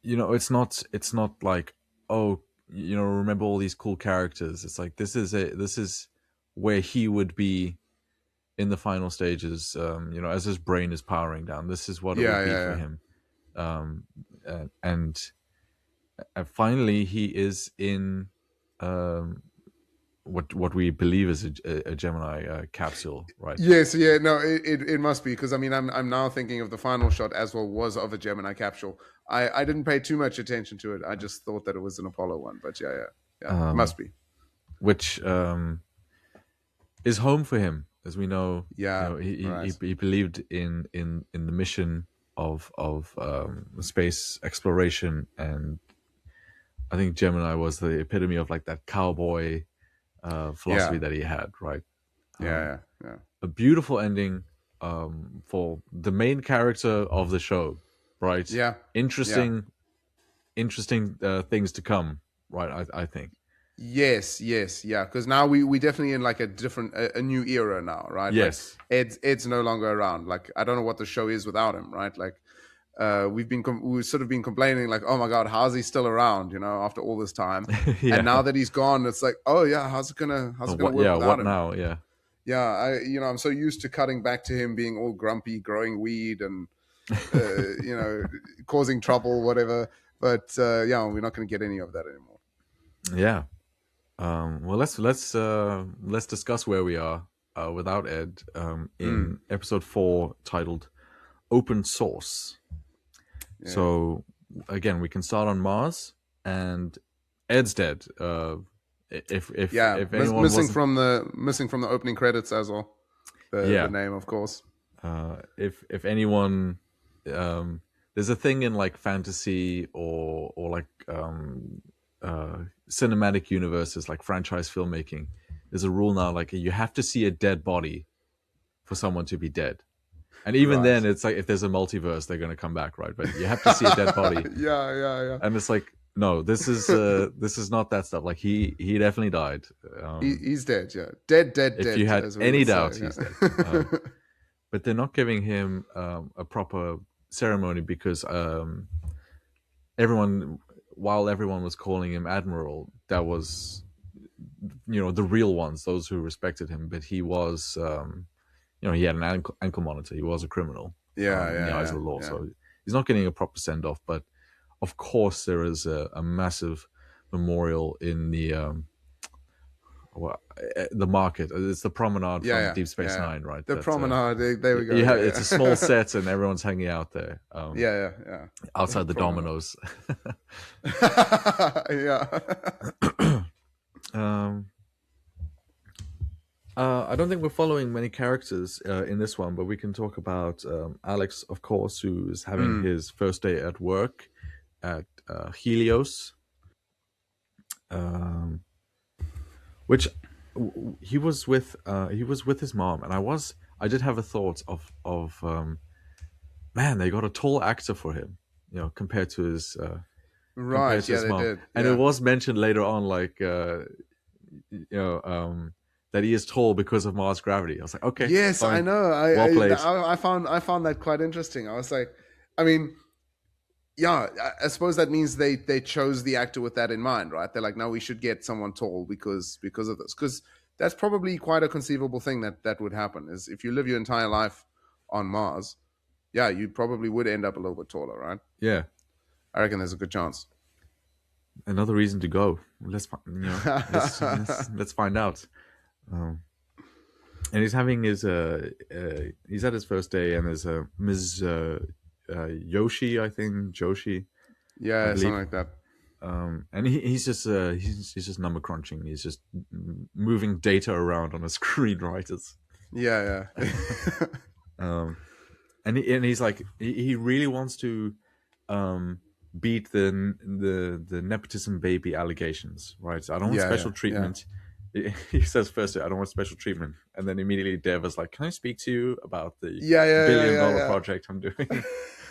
it's not like, oh, remember all these cool characters. It's like this is where he would be in the final stages. As his brain is powering down, this is what it Yeah, would be for yeah, him. Um, and finally, he is in what we believe is a Gemini capsule, right? yes, yeah. No, it must be, because I mean, I'm now thinking of the final shot as well was of a Gemini capsule. I didn't pay too much attention to it. I just thought that it was an Apollo one. But yeah, yeah, yeah. It Um, must be. which is home for him, as we know. Yeah, He right. he believed in the mission of space exploration, and I think Gemini was the epitome of like that cowboy philosophy Yeah, that he had, right? Um, yeah, yeah, a beautiful ending for the main character of the show, right? yeah, yeah. Interesting things to come, right? I think. Yes, yes, yeah. Because now we definitely in like a different, a new era now, right? Like Yes. Ed's no longer around. Like I don't know what the show is without him, right? Like we've sort of been complaining like, oh my god, how's he still around, after all this time? And Yeah. now that he's gone, it's like, oh yeah, how's it gonna What? work Yeah. without What him? now? Yeah. Yeah, I'm so used to cutting back to him being all grumpy, growing weed, and causing trouble, whatever. But yeah, we're not going to get any of that anymore. Yeah. Well, let's discuss where we are without Ed Mm, in episode 4, titled "Open Source." yeah, So again, we can start on Mars, and Ed's dead. yeah. If anyone Missing wasn't, from the opening credits as well. The yeah, name, of course. if anyone, there's a thing in like fantasy or like cinematic universes, like franchise filmmaking. There's a rule now, like you have to see a dead body for someone to be dead. And even then, Right. it's like if there's a multiverse, they're going to come back, right? But you have to see a dead body, Yeah, yeah, yeah. and it's like, no, this is not that stuff. Like he definitely died. He's dead. Yeah, dead, dead, If you dead, had as we any would say. doubts, he's dead. Yeah. But they're not giving him a proper ceremony because while everyone was calling him admiral, that was the real ones, those who respected him. But he was he had an ankle monitor. He was a criminal Yeah, in the yeah, eyes of yeah, the law, yeah. so he's not getting a proper send off. But of course, there is a massive memorial in the market. It's the promenade Yeah, from yeah, Deep Space yeah. Nine, right? The That promenade. There we go. you have. Yeah, It's a small yeah. set, and everyone's hanging out there, Yeah, yeah, yeah. outside the Promenade. Domino's. Yeah. um, I don't think we're following many characters in this one, but we can talk about Alex, of course, who is having Mm, his first day at work at Helios, um, which he was with his mom, and I did have a thought of man, they got a tall actor for him, compared right. to Yeah, his they mom, did. and it Yeah. was mentioned later on, like that he is tall because of Mars gravity. I was like, okay, Yes, I fine, know. well played. I found that quite interesting. I was like, I mean, yeah, I suppose that means they chose the actor with that in mind, right? They're like, no, we should get someone tall because of this. Because that's probably quite a conceivable thing that would happen. Is if you live your entire life on Mars, yeah, you probably would end up a little bit taller, right? Yeah, I reckon there's a good chance. another reason to go. Let's find out. Um, and he's having his he's at his first day, and there's a Ms. Yoshi, I think Joshi, I Yeah, something believe. like that. And he's just number crunching. He's just moving data around on a screen, right? Yeah, yeah. Um, and he's like he really wants to um, beat the nepotism baby allegations, right? So I don't want Yeah, special yeah, yeah. treatment. He says first, I don't want special treatment, and then immediately Dev is like, "Can I speak to you about the Yeah, billion yeah, dollar yeah, project I'm doing?"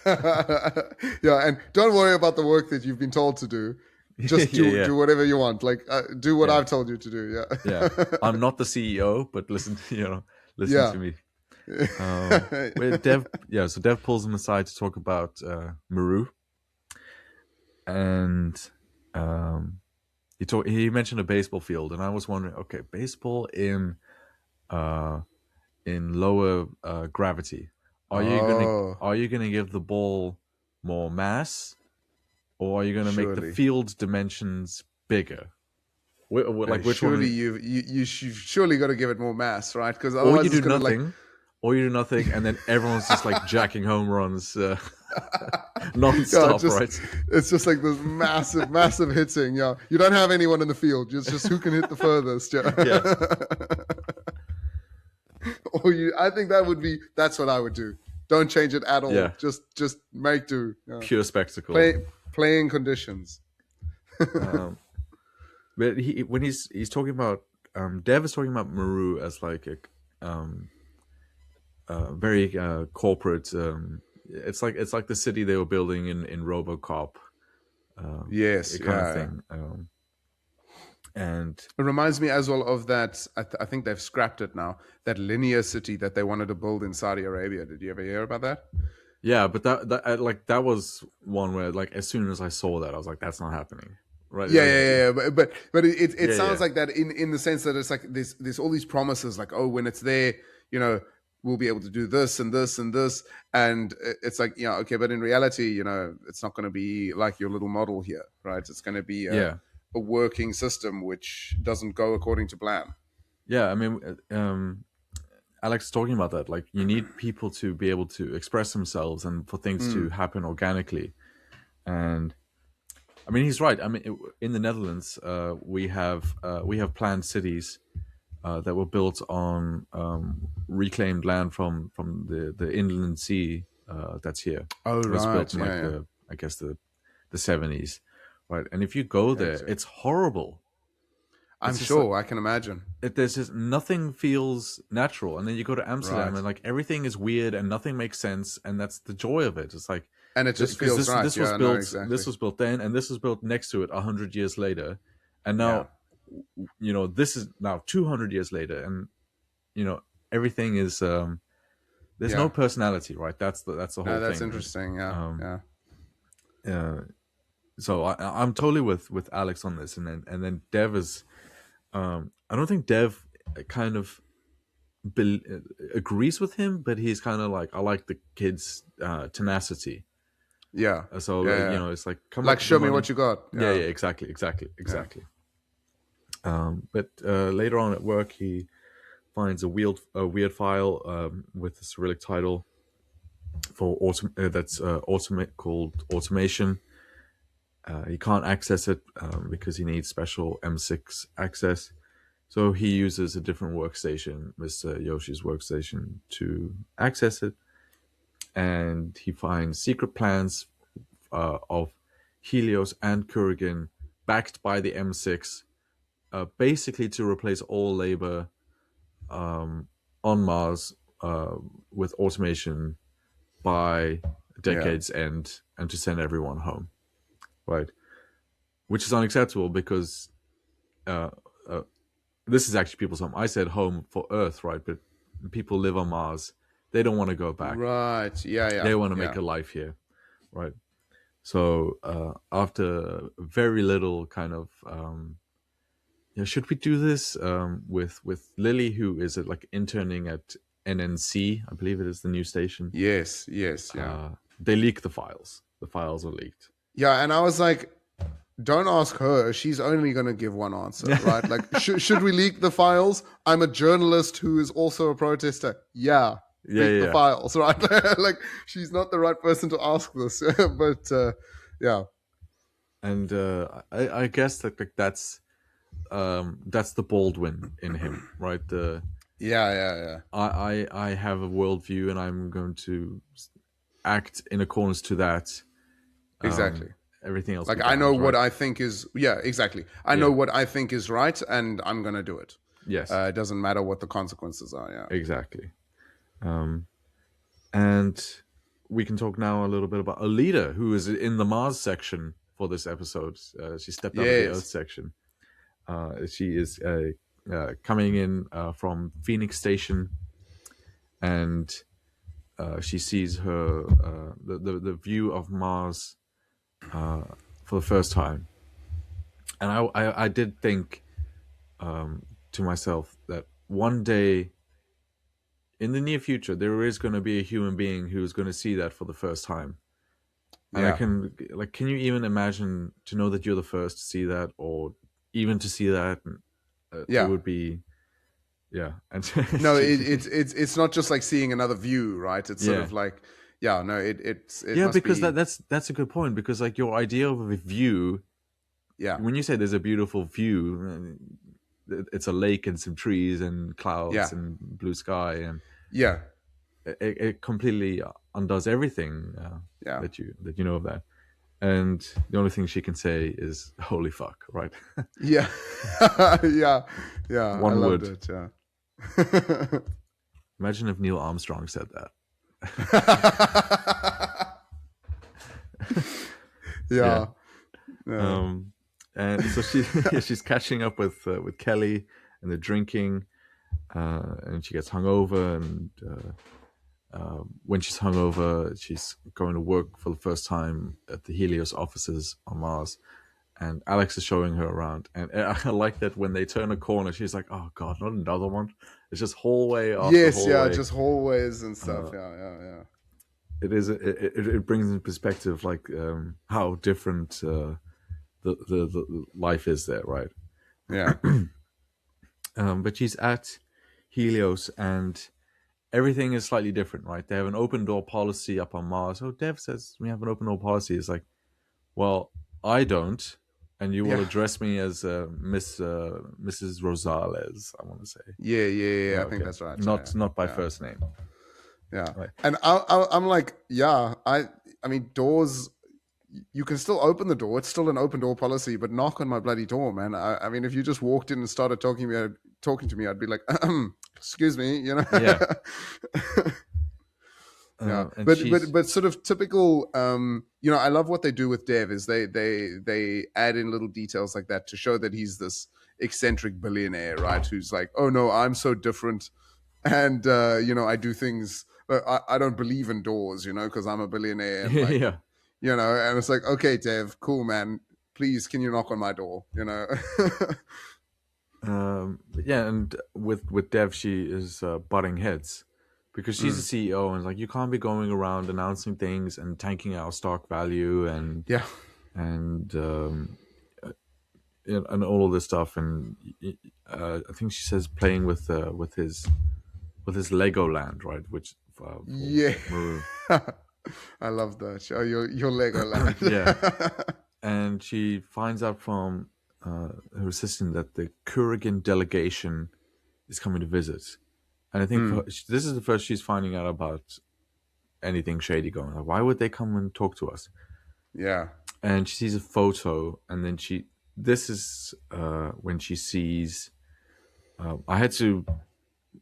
yeah. Yeah, and don't worry about the work that you've been told to do. Just Yeah, yeah, do whatever you want. Like do what yeah, I've told you to do. yeah. Yeah. I'm not the CEO, but listen Yeah. to me. Where Dev, yeah, so Dev pulls him aside to talk about Maru, and He mentioned a baseball field, and I was wondering, okay, baseball uh in lower gravity, Oh, are you gonna give the ball more mass, or are you gonna make the surely. field dimensions bigger? Like which one? Surely you've surely got to give it more mass, right? Because Or you otherwise it's do going to like nothing, or you do nothing, and then everyone's just like jacking home runs yeah, non-stop, just right? it's just like this massive hitting. Yeah, you don't have anyone in the field. It's just who can hit the furthest. Yeah. Yeah, Or I think that's what I would do. Don't change it at all. yeah, Just make do. Yeah. pure spectacle. Playing conditions. Um, but when he's talking about Dev is talking about Maru as like a um, very corporate. It's like the city they were building in RoboCop, Yes. kind of Yeah. thing. And It reminds me as well of that. I think they've scrapped it now. That linear city that they wanted to build in Saudi Arabia. Did you ever hear about that? yeah, but like that was one where like as soon as I saw that, I was like, that's not happening, right? Yeah, Like, yeah, yeah. But it yeah, sounds yeah, like that in the sense that it's like there's all these promises like, oh, when it's there, you know, we'll be able to do this and this and this, and it's like, yeah, okay, but in reality, it's not going to be like your little model here, right? It's going to be yeah, a working system which doesn't go according to plan. yeah. I mean, Alex is talking about that. Like, you need people to be able to express themselves and for things to Mm. happen organically. And I mean, he's right. I mean, in the Netherlands, we have planned cities that were built on reclaimed land from the inland sea that's here. Oh It was built right, in yeah, like yeah. I guess the 70s, right? And if you go there, Crazy. it's horrible. I'm It's just like sure. I can imagine. there's just nothing feels natural, and then you go to Amsterdam Right, and like everything is weird and nothing makes sense, and that's the joy of it. It's like and it this just because feels right. Yeah, no, exactly. this was built then, and this was built next to it 100 years later, and Yeah, now this is now 200 years later, and everything is there's no yeah. personality, right? That's the No, whole that's thing. interesting. Yeah, Um, yeah, uh, so I'm totally with Alex on this, and then Dev is I don't think Dev kind of agrees with him, but he's kind of like, I like the kid's tenacity. yeah, So yeah, like, yeah. it's like, come Like, up with the show me money. what you got. Yeah, Yeah, yeah, exactly, exactly, yeah. exactly. But later on at work, he finds a weird file with a Cyrillic title for that's automate called automation. He can't access it because he needs special M6 access. So he uses a different workstation, Mr. Yoshi's workstation, to access it. And he finds secret plans of Helios and Kurgan backed by the M6, basically to replace all labor on Mars with automation by Yeah. decade's end, and to send everyone home, right? Which is unacceptable because uh, uh, this is actually people's home. I said home for Earth, right? But people live on Mars. They don't want to go back. Right. Yeah, yeah, They want to make yeah. a life here, right? So after very little kind of should we do this with Lily, who is like interning at NNC, I believe it is the new station. Yes, yes, yeah. They leak the files. The files are leaked. Yeah, and I was like, don't ask her. She's only going to give one answer, right? Like, should we leak the files? I'm a journalist who is also a protester. Yeah, Yeah, leak yeah, the yeah. files, right? Like, she's not the right person to ask this. But yeah, And I guess that like, that's the Baldwin in him, right? The yeah, yeah, yeah. I have a worldview, and I'm going to act in accordance to that. Exactly. Everything else Like, be I know damned, what right? I think is, yeah, exactly. I know Yeah. what I think is right, and I'm going to do it. Yes. It doesn't matter what the consequences are. Yeah. Exactly. And we can talk now a little bit about Alita, who is in the Mars section for this episode. She stepped out of the Earth Yes. section. She is coming in from Phoenix Station, and she sees her the view of Mars for the first time. And I did think to myself that one day in the near future there is going to be a human being who's going to see that for the first time. And I Yeah, can, like, can you even imagine to know that you're the first to see that, or even to see that? It yeah. would be, yeah. And No, she, it's not just like seeing another view, right? It's sort yeah, of like, yeah, no, it yeah, must because be, that's a good point, because like your idea of a view, yeah, when you say there's a beautiful view, it's a lake and some trees and clouds yeah, and blue sky, and yeah, it completely undoes everything yeah, that you know of that. And the only thing she can say is "Holy fuck!" Right? yeah, yeah, yeah. I One loved would. it. Yeah. Imagine if Neil Armstrong said that. Yeah. Yeah. Yeah. Um, and so she's catching up with Kelly, and they're drinking, and she gets hungover, and when she's hungover, she's going to work for the first time at the Helios offices on Mars, and Alex is showing her around. And I like that when they turn a corner, she's like, "Oh God, not another one!" It's just hallway after Yes. Yeah. hallway. Just hallways and stuff. Uh, Yeah. Yeah. Yeah. it brings in perspective like how different the life is there, right? Yeah. But she's at Helios, and everything is slightly different, right? They have an open door policy up on Mars. Oh, Dev says we have an open door policy. It's like, well, I don't, and you will Yeah. address me as Mrs. Rosales. I want to say, Yeah. Yeah. Yeah. I think okay, that's right. Yeah. not by Yeah. first name, Yeah. right? And I'm like, yeah. I mean, doors. You can still open the door. It's still an open door policy, but knock on my bloody door, man. I mean, if you just walked in and started talking to me, I'd be like, excuse me, you know. Yeah, Yeah, and but sort of typical. You know, I love what they do with Dev is they add in little details like that to show that he's this eccentric billionaire, right? Who's like, oh no, I'm so different, and you know, I do things. I don't believe in doors, you know, because I'm a billionaire, and like, yeah. you know, and it's like, okay, Dev, cool, man. Please, can you knock on my door? You know. Yeah, and with Dev, she is butting heads because she's a Mm. CEO, and it's like you can't be going around announcing things and tanking our stock value Yeah. and and all of this stuff. And I think she says playing with his Legoland, right? Which for Yeah. Maru, I love that. Oh, your Legoland. yeah. And she finds out from her assistant that the Kurigan delegation is coming to visit. And I think Mm. this is the first she's finding out about anything shady going on. Why would they come and talk to us? Yeah. And she sees a photo, and then this is when she sees. I had to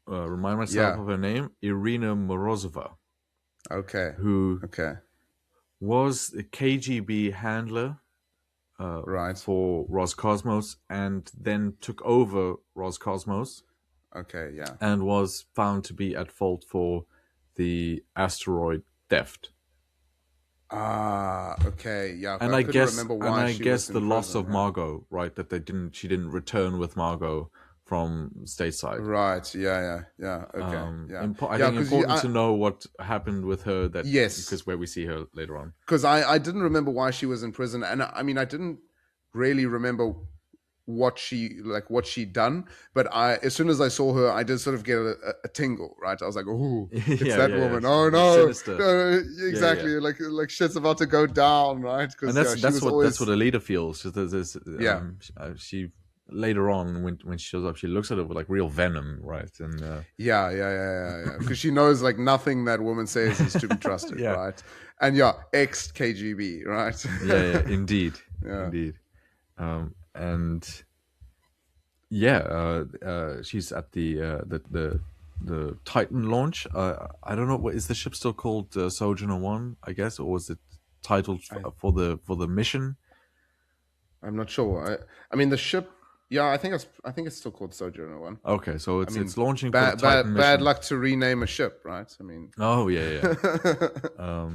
remind myself Yeah. of her name, Irina Morozova, Okay. who Okay. was a KGB handler Right. for Roscosmos, and then took over Roscosmos, Okay. Yeah. and was found to be at fault for the asteroid theft. Ah. Okay. Yeah. And I I couldn't guess remember and why I she guess was the in loss prison. of Yeah. Margot, right? That she didn't return with Margot from stateside. Right. Yeah. Yeah. Yeah. Okay. Yeah. I Yeah. think Because important to know what happened with her, that yes, because where we see her later on. because I didn't remember why she was in prison, and I mean I didn't really remember what she'd done, but I as soon as I saw her, I did sort of get a tingle, right? I was like, oh, it's Yeah, that yeah, woman. yeah. Oh She's no, sinister. no, Yeah, yeah. exactly. Like shit's about to go down, right? And Because yeah, she was that's always what Alita feels. yeah. She later on when she shows up, she looks at it with like real venom, right? And Yeah. Because she knows like nothing that woman says is to be trusted, yeah, right? And yeah, ex KGB, right? yeah, indeed, Yeah. indeed. And yeah, she's at the Titan launch. I don't know, what is the ship still called? Sojourner One, I guess, or was it titled for the mission? I'm not sure. I mean, the ship. Yeah, I think it's still called Sojourner One. Okay, so I mean, it's launching for the Titan bad mission. luck to rename a ship, right? I mean, Oh yeah, yeah.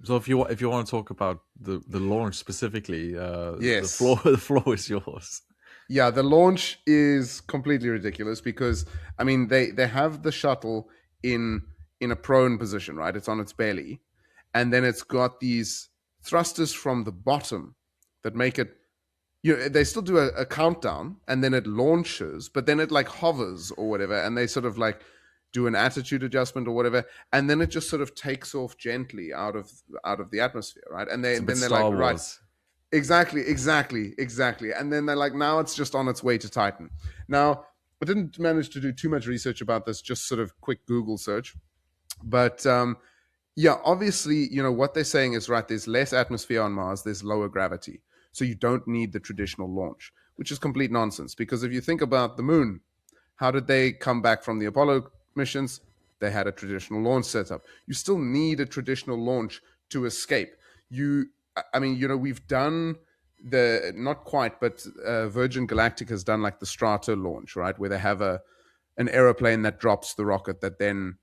So if you want to talk about the launch specifically, the floor Yes. the floor is yours. Yeah, the launch is completely ridiculous because I mean they have the shuttle in in a prone position, right? It's on its belly, and then it's got these thrusters from the bottom that make it. They still do a countdown, and then it launches, but then it like hovers or whatever, and they sort of like do an attitude adjustment or whatever, and then it just sort of takes off gently out of the atmosphere, right? And It's a bit then they're like, Star right, Wars. exactly. And then they're like, now it's just on its way to Titan. Now, I didn't manage to do too much research about this, just sort of quick Google search. But yeah, obviously, what they're saying is right. There's less atmosphere on Mars, there's lower gravity. So you don't need the traditional launch, which is complete nonsense. Because if you think about the moon, how did they come back from the Apollo missions? They had a traditional launch setup. You still need a traditional launch to escape. I mean, we've done the not quite, but Virgin Galactic has done like the Strata launch, right, where they have an aeroplane that drops the rocket that then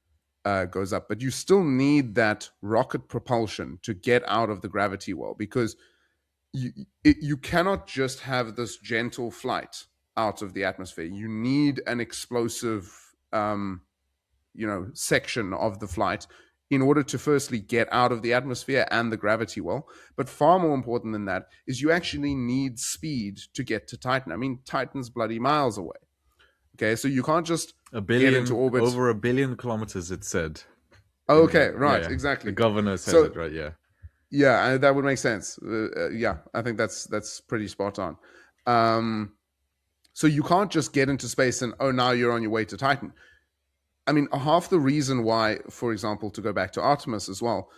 goes up. But you still need that rocket propulsion to get out of the gravity well, because you cannot just have this gentle flight out of the atmosphere. You need an explosive, section of the flight in order to firstly get out of the atmosphere and the gravity well. But far more important than that is you actually need speed to get to Titan. I mean, Titan's bloody miles away. Okay, so you can't just get into orbit. Over 1 billion kilometers, it said. Okay, Yeah, right, yeah. The exactly. governor says So it, right? Yeah. yeah, that would make sense. Yeah, I think that's pretty spot on. So you can't just get into space and now you're on your way to Titan. I mean, half the reason why, for example, to go back to Artemis as well,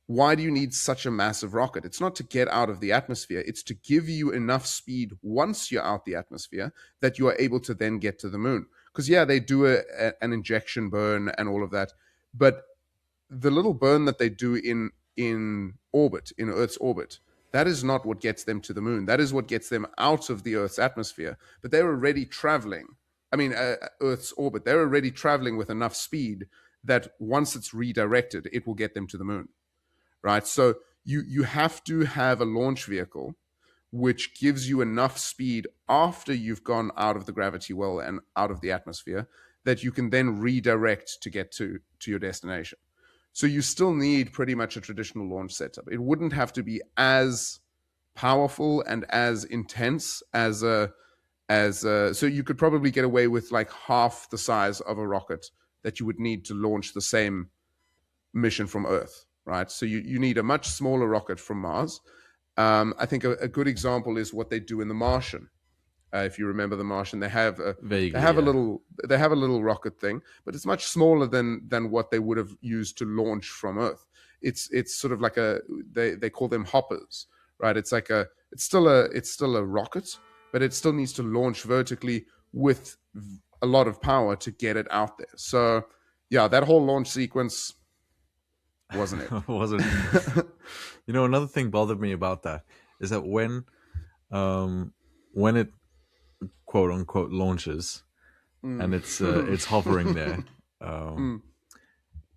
why do you need such a massive rocket? It's not to get out of the atmosphere. It's to give you enough speed once you're out the atmosphere that you are able to then get to the moon. Because yeah, they do an injection burn and all of that, but the little burn that they do in orbit, in Earth's orbit, that is not what gets them to the moon. That is what gets them out of the Earth's atmosphere. But they're already traveling. I mean, Earth's orbit. They're already traveling with enough speed that once it's redirected, it will get them to the moon, right? So you have to have a launch vehicle which gives you enough speed after you've gone out of the gravity well and out of the atmosphere that you can then redirect to get to your destination. So you still need pretty much a traditional launch setup. It wouldn't have to be as powerful and as intense so you could probably get away with like half the size of a rocket that you would need to launch the same mission from Earth, right? So you need a much smaller rocket from Mars. I think a good example is what they do in The Martian. If you remember The Martian, they have a Vaguely, yeah. a little rocket thing, but it's much smaller than what they would have used to launch from Earth. It's sort of like they call them hoppers, right? It's still a rocket, but it still needs to launch vertically with a lot of power to get it out there. So yeah, that whole launch sequence wasn't it? Wasn't. Another thing bothered me about that is that when it quote unquote launches and it's hovering there,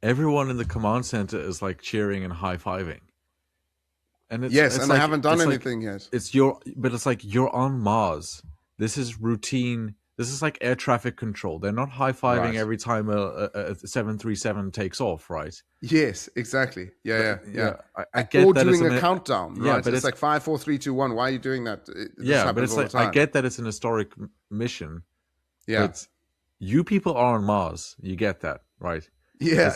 everyone in the command center is like cheering and high-fiving. And yes, it's and like, I haven't done anything yet. But it's like you're on Mars. This is routine. This is like air traffic control. They're not high-fiving Right. every time a 737 takes off, right? Yes, exactly. Yeah. I get or that doing it's a countdown, yeah, right? but it's like 5, 4, 3, 2, 1. Why are you doing that? Yeah, but it's all the like time. I get that it's an historic mission. Yeah. But you people are on Mars. You get that, right? Yeah.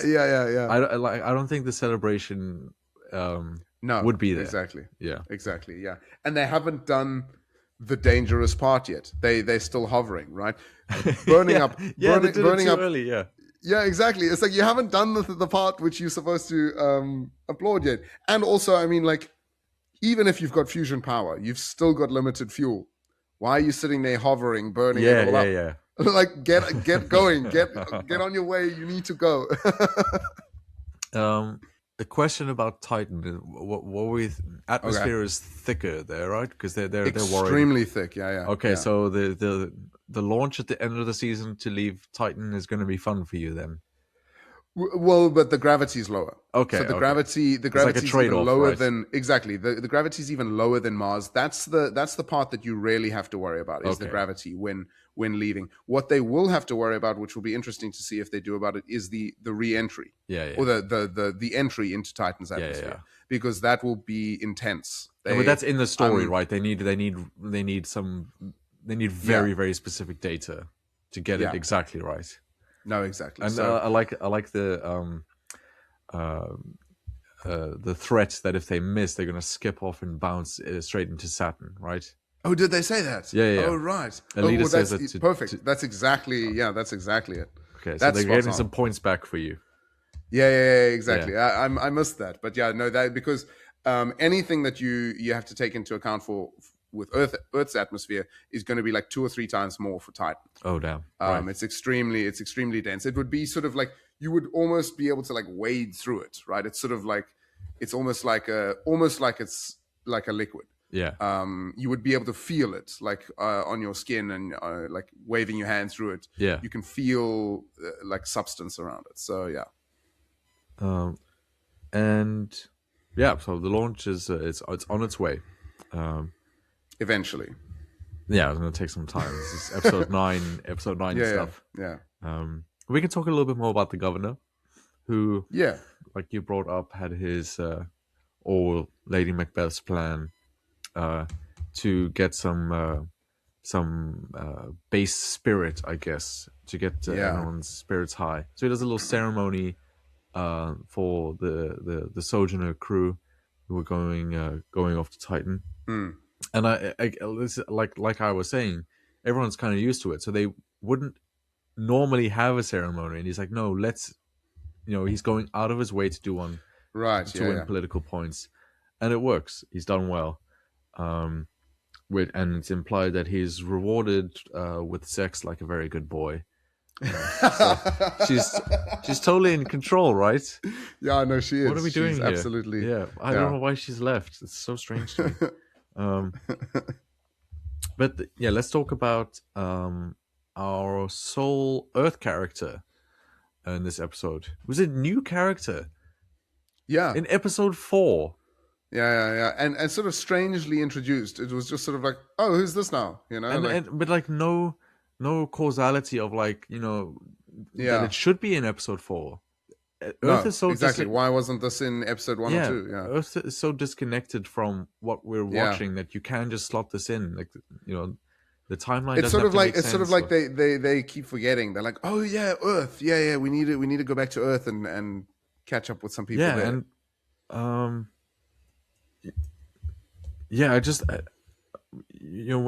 I don't think the celebration No, would be there. Exactly. Yeah. Exactly. Yeah. And they haven't done the dangerous part yet. They're still hovering, right? Burning up. Yeah, they did burning it too up early. Yeah. Yeah, exactly. It's like you haven't done the part which you're supposed to applaud yet. And also, I mean, like, even if you've got fusion power, you've still got limited fuel. Why are you sitting there hovering, burning it all up? Yeah. Like, get going, get on your way. You need to go. The question about Titan, what we atmosphere is thicker there, right? Because they're worried. Extremely thick. Yeah. Okay, yeah. so the launch at the end of the season to leave Titan is going to be fun for you then. Well, but the gravity is lower. Okay, So the okay. gravity, It's like a is even trade-off, lower right? than exactly the gravity is even lower than Mars. That's the part that you really have to worry about is the Okay. gravity when leaving. What they will have to worry about, which will be interesting to see if they do about it, is the re-entry Yeah, or yeah, the entry into Titan's yeah, yeah, yeah. atmosphere, because that will be intense. But They that's in the story, right? They need yeah, very very specific data to get it yeah, exactly right. no, exactly. And So I like uh, the threat that if they miss, they're gonna skip off and bounce straight into Saturn, right? oh, did they say that? Yeah, yeah, Oh, yeah. right. Oh, Alita well, says that's that perfect. That's exactly that's exactly it. okay, so That's they're spot getting on. some points back for you. Yeah, Yeah, exactly. I missed that, but yeah, no, that because anything that you have to take into account for with Earth's atmosphere is going to be like 2 or 3 times more for Titan. oh damn, right. It's extremely dense. It would be sort of like you would almost be able to like wade through it, right? It's sort of like it's almost like it's like a liquid. Yeah, You would be able to feel it like on your skin and like waving your hand through it. yeah. You can feel like substance around it. So yeah. um and yeah, so the launch is it's on its way. um Eventually. yeah, it's gonna take some time. This is episode 9 Yeah, stuff. yeah, We can talk a little bit more about the governor, who, yeah, like you brought up, had his or Lady Macbeth's plan uh, to get some base spirit, I guess, to get yeah, everyone's spirits high. So he does a little ceremony for the Sojourner crew who were going off to Titan. mm, And like I was saying, everyone's kind of used to it, so they wouldn't normally have a ceremony. And he's like, no, let's, he's going out of his way to do one right, to yeah, win yeah. political points, and it works. He's done well. And it's implied that he's rewarded with sex like a very good boy. So she's she's totally in control, right? Yeah, no, she What are is. we She's doing here? absolutely, Yeah, I don't yeah, know why she's left. It's so strange to me. Um, but yeah, let's talk about our sole Earth character in this episode. It was a new character yeah, in episode 4. yeah, and sort of strangely introduced. It was just sort of like, oh, who's this now? You know, like, And but like no causality of like that yeah, it should be in episode 4. Earth no, is so exactly. Why wasn't this in episode one or yeah, two? Yeah, Earth is so disconnected from what we're yeah. watching that you can just slot this in. Like, the timeline It's doesn't sort have of to like make sense. they keep forgetting. They're like, oh yeah, Earth. Yeah, we need to go back to Earth and catch up with some people Yeah, there. and um, yeah,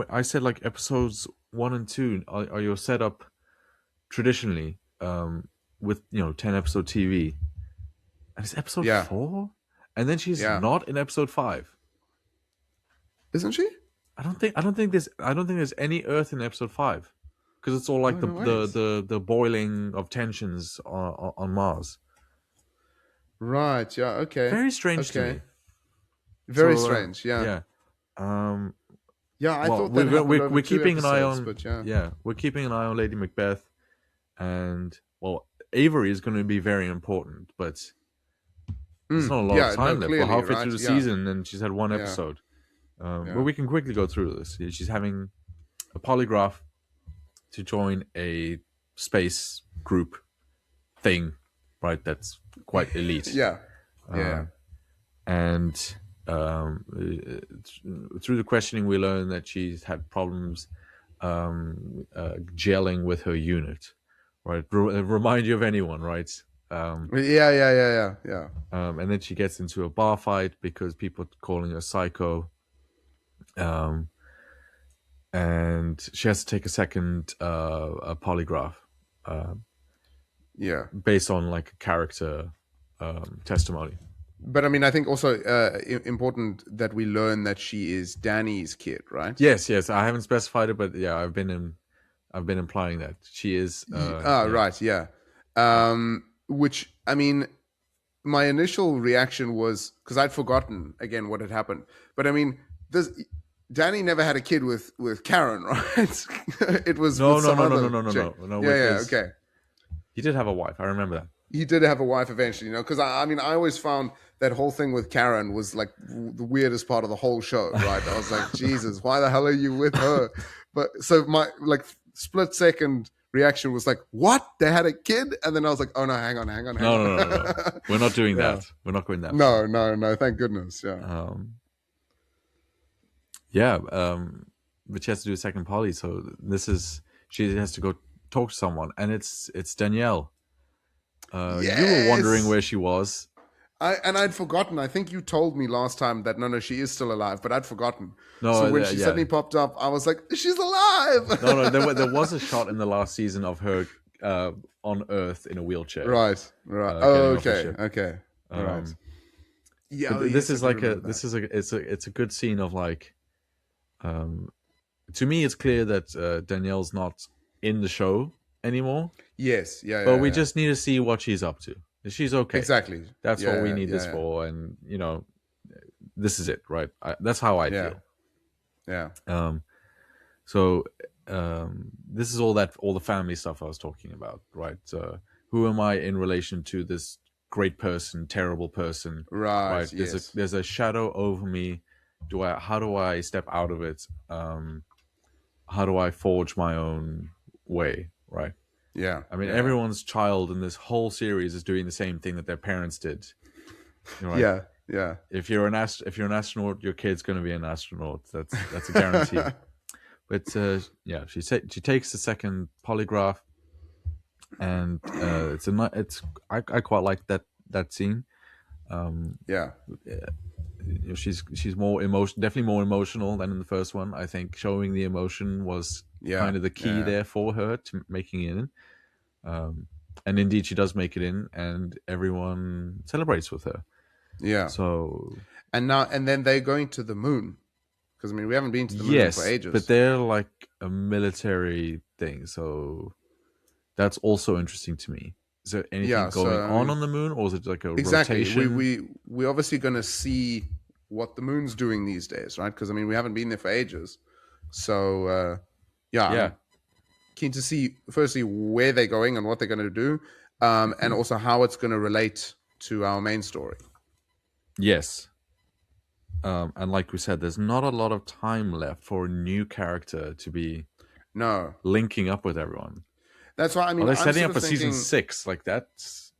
I said like episodes 1 and 2 are your setup traditionally with 10 episode TV, and it's episode Yeah, 4, and then she's yeah. not in episode 5. Isn't she? I don't think there's any Earth in episode 5, because it's all Oh like no, wait. the boiling of tensions on Mars. Right. Yeah. Okay. Very strange to Okay. me. Very So strange. Yeah. yeah, um, Yeah. I well, thought that happened over we're two keeping an eye episodes, on but yeah. we're keeping an eye on Lady Macbeth, and well, Avery is going to be very important, but there's not a lot of Yeah. No. time left. We're Clearly, halfway right? through the Yeah. season, and she's had one Yeah. episode. But Yeah. we can quickly go through this. She's having a polygraph to join a space group thing, right? That's quite elite. Yeah. Yeah. And through the questioning, we learn that she's had problems gelling with her unit, right? Remind you of anyone, right? Yeah. And then she gets into a bar fight because people are calling her psycho. And she has to take a second a polygraph Yeah. based on like a character testimony. But I mean, I think also important that we learn that she is Danny's kid, right? Yes, I haven't specified it, but yeah, I've been implying that she is. Yeah. Right. Yeah. Which I mean, my initial reaction was because I'd forgotten again what had happened. But I mean, Danny never had a kid with Karen, right? It was No, with no, some no, no, other no, no, no, chick. no, no. Yeah. Okay. He did have a wife. I remember that. he did have a wife eventually, because I mean, I always found that whole thing with Karen was like the weirdest part of the whole show, right? I was like, Jesus, why the hell are you with her? But so my like split second reaction was like, what? They had a kid? And then I was like, oh no, hang on, hang on, hang No, on. no, no, no. We're not doing Yeah. that. We're not going that far. No, no, no. Thank goodness. Yeah. Um, yeah, but she has to do a second poly, so she has to go talk to someone, and it's Danielle. You were wondering Yes. where she was. I'd forgotten. I think you told me last time that no, she is still alive, but I'd forgotten. No, So when she yeah, suddenly popped up, I was like, she's alive. no. There was a shot in the last season of her on Earth in a wheelchair, Right, right. getting Oh, off the okay, ship. okay. All right. Um, Yeah, but oh, this yes, I is do like remember that. it's a good scene of like. Um, to me, it's clear that Danielle's not in the show anymore, Yes, yeah, but yeah, we yeah. just need to see what she's up to. She's okay. Exactly. That's what we Yeah, need this yeah, for, and this is it, right? That's how I yeah, feel. yeah, Um, so this is all the family stuff I was talking about, right? Who am I in relation to this great person, terrible person, yeah. Right. right? Yes. There's a shadow over me. How do I step out of it? How do I forge my own way, right? Yeah, I mean, yeah, yeah. everyone's child in this whole series is doing the same thing that their parents did, right? Yeah, yeah. If you're an astronaut, your kid's going to be an astronaut. That's a guarantee. But yeah, she takes the second polygraph, and I quite like that scene. Yeah, She's more emotion, definitely more emotional than in the first one. I think showing the emotion was yeah, kind of the key yeah, there for her to making it in. And indeed, she does make it in, and everyone celebrates with her. yeah. So And then they're going to the moon because I mean we haven't been to the moon for yes, but ages. they're like a military thing, so that's also interesting to me. Is there anything Yeah. going So I mean, on the moon, or is it like a exactly. rotation? We obviously going to see what the moon's doing these days, right? Because I mean we haven't been there for ages. So yeah, Yeah. I'm keen to see firstly where they're going and what they're going to do, and also how it's going to relate to our main story. Yes. And like we said, there's not a lot of time left for a new character to be No, linking up with everyone. that's why I Are mean they I'm setting sort up of for season thinking 6? Like that's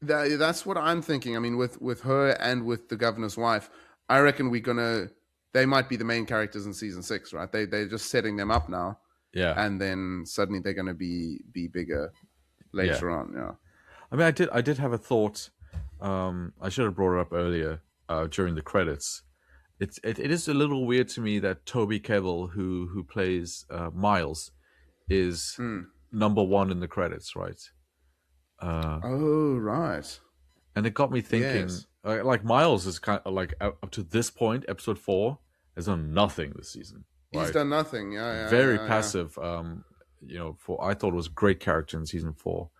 that's what I'm thinking. I mean, with her and with the governor's wife, I reckon we're gonna. They might be the main characters in season 6, right? They're just setting them up now, yeah, and then suddenly they're gonna be bigger yeah. later on. Yeah. I mean, I did have a thought. I should have brought it up earlier during the credits. It is a little weird to me that Toby Kebbell, who plays Miles, is Hmm. number one in the credits, right? Oh right. And it got me thinking. Yes. Like Miles is kind of like up to this point, episode 4 has done nothing this season, He's right? done nothing. Yeah. Yeah. Very Yeah. Yeah. passive. For I thought it was a great character in season 4,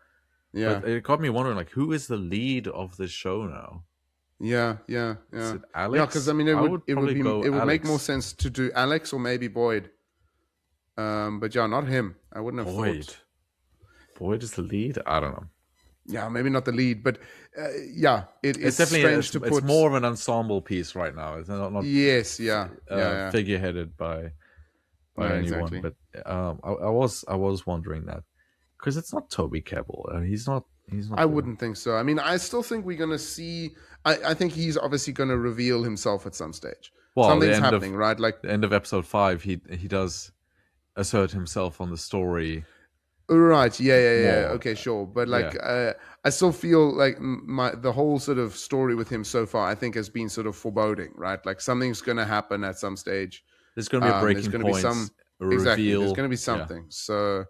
Yeah. but it got me wondering, like, who is the lead of this show now? Yeah. Yeah. Is Yeah. it Yeah. Because I Alex? mean, I would probably go it would make more Alex. sense to do Alex or maybe Boyd. But yeah, not him. I wouldn't have Boyd. thought. Boyd is the lead. I don't know. Yeah, maybe not the lead, but yeah, It's it's definitely strange to it's put. more of an ensemble piece right now. It's not Yes, yeah, yeah, yeah. figureheaded by No, anyone. exactly. But I was wondering that because it's not Toby Kebbell. He's not I the wouldn't think so. I mean, I still think we're going to see. I think he's obviously going to reveal himself at some stage. well Something's happening, right? Like, the end of episode 5. He does assert himself on the story right? Yeah, yeah, yeah. more. Okay, sure. But like, Yeah, I still feel like the whole sort of story with him so far, I think, has been sort of foreboding, right? Like something's going to happen at some stage. there's going to be a There's breaking going to be point, some a exactly. There's reveal. going to be Yeah, something. So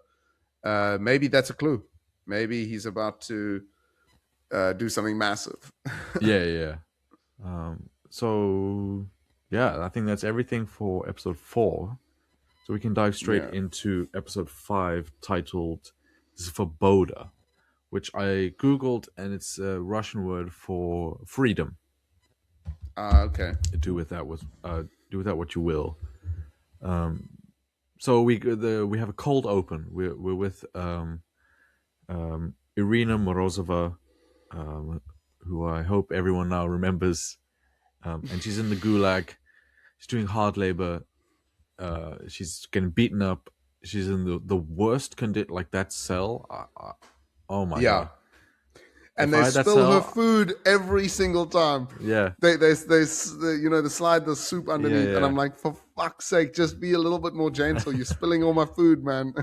maybe that's a clue. Maybe he's about to do something massive. yeah, yeah. So yeah, I think that's everything for episode 4. So we can dive straight Yeah. into episode 5, titled "This is for Boda," which I googled, and it's a Russian word for freedom. Okay. Do with that what you will. So we have a cold open. We're with Irina Morozova. who I hope everyone now remembers. And she's in the gulag. She's doing hard labor. She's getting beaten up. She's in the worst condition. Like that cell. Oh my Yeah. god! And If they I had that spill her cell, food every single time. yeah, They they slide the soup yeah, underneath, and yeah. I'm like, for fuck's sake, just be a little bit more gentle. You're spilling all my food, man.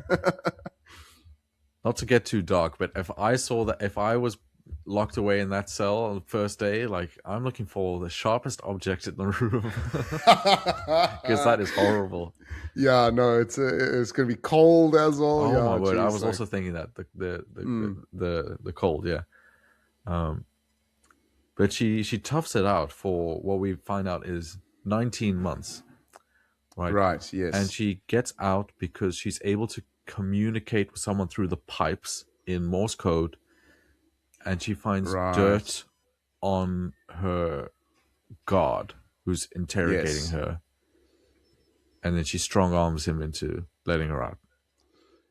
Not to get too dark, but if I saw that, if I was locked away in that cell on the first day, like I'm looking for the sharpest object in the room because that is horrible. Yeah, no, it's gonna be cold as well. Oh my Yeah, word! I geez, was like, also thinking that the cold, yeah. Um, but she toughs it out for what we find out is 19 months, right? right, And yes, she gets out because she's able to communicate with someone through the pipes in Morse code, and she finds right, dirt on her guard who's interrogating yes, her, and then she strong arms him into letting her out.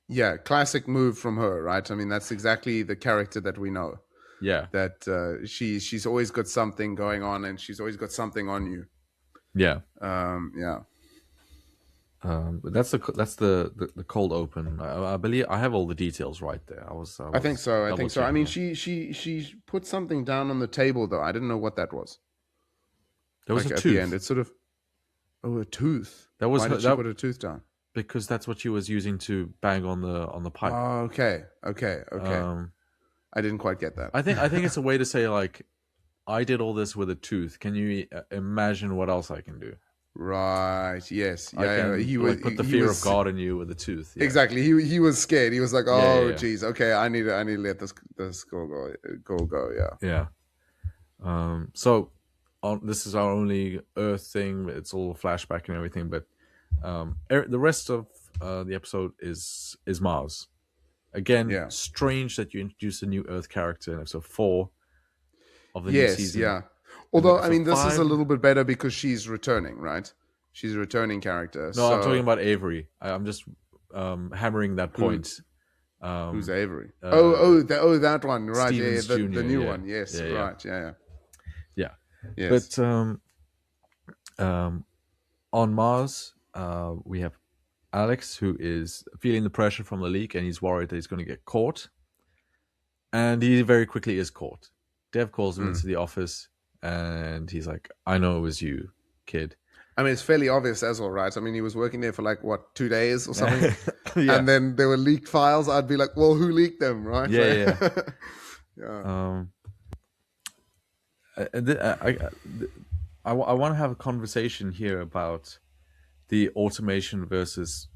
yeah. Classic move from her, right? I mean, that's exactly the character that we know. Yeah, That she's always got something going on, and she's always got something on you. yeah. Yeah. But that's the cold open. I believe I have all the details right there. I I think was so. I double think so. I checking mean, it. she put something down on the table though. I didn't know what that was. There was a Like at the end, tooth. it's sort of a tooth. That was Why her, did she that put a tooth down? because that's what she was using to bang on the pipe. Oh, okay. Um, I didn't quite get that. I think it's a way to say like I did all this with a tooth. Can you imagine what else I can do? Right. Yes. I Yeah. can like put the He fear of was God in you with a tooth. Yeah, exactly. He was scared. He was like, yeah, oh, yeah, geez. Okay. I need to let this go. Yeah. yeah. So this is our only Earth thing. It's all flashback and everything, but the rest of the episode is Mars. Again, Yeah. strange that you introduce a new Earth character in episode 4 of the new Yes. season, Yeah. and then Although I episode mean, this is a 5. little bit better because she's returning, right? She's a returning character. No, I'm talking So about Avery. I'm just hammering that who point. who's Um, Avery? uh, That one. Right. Yeah. Stevens The Jr. new Yeah, one. Yes. yeah, yeah, Right. Yeah. yeah. Yeah. Yes. But um, on Mars, we have Alex, who is feeling the pressure from the leak, and he's worried that he's going to get caught. And he very quickly is caught. Dev calls him Mm. into the office, and he's like, "I know it was you, kid." I mean, it's fairly obvious as well, right? I mean, he was working there for like what 2 days or something, Yeah, and then there were leaked files. I'd be like, well, who leaked them, right? yeah, yeah. Yeah. I want to have a conversation here about the automation versus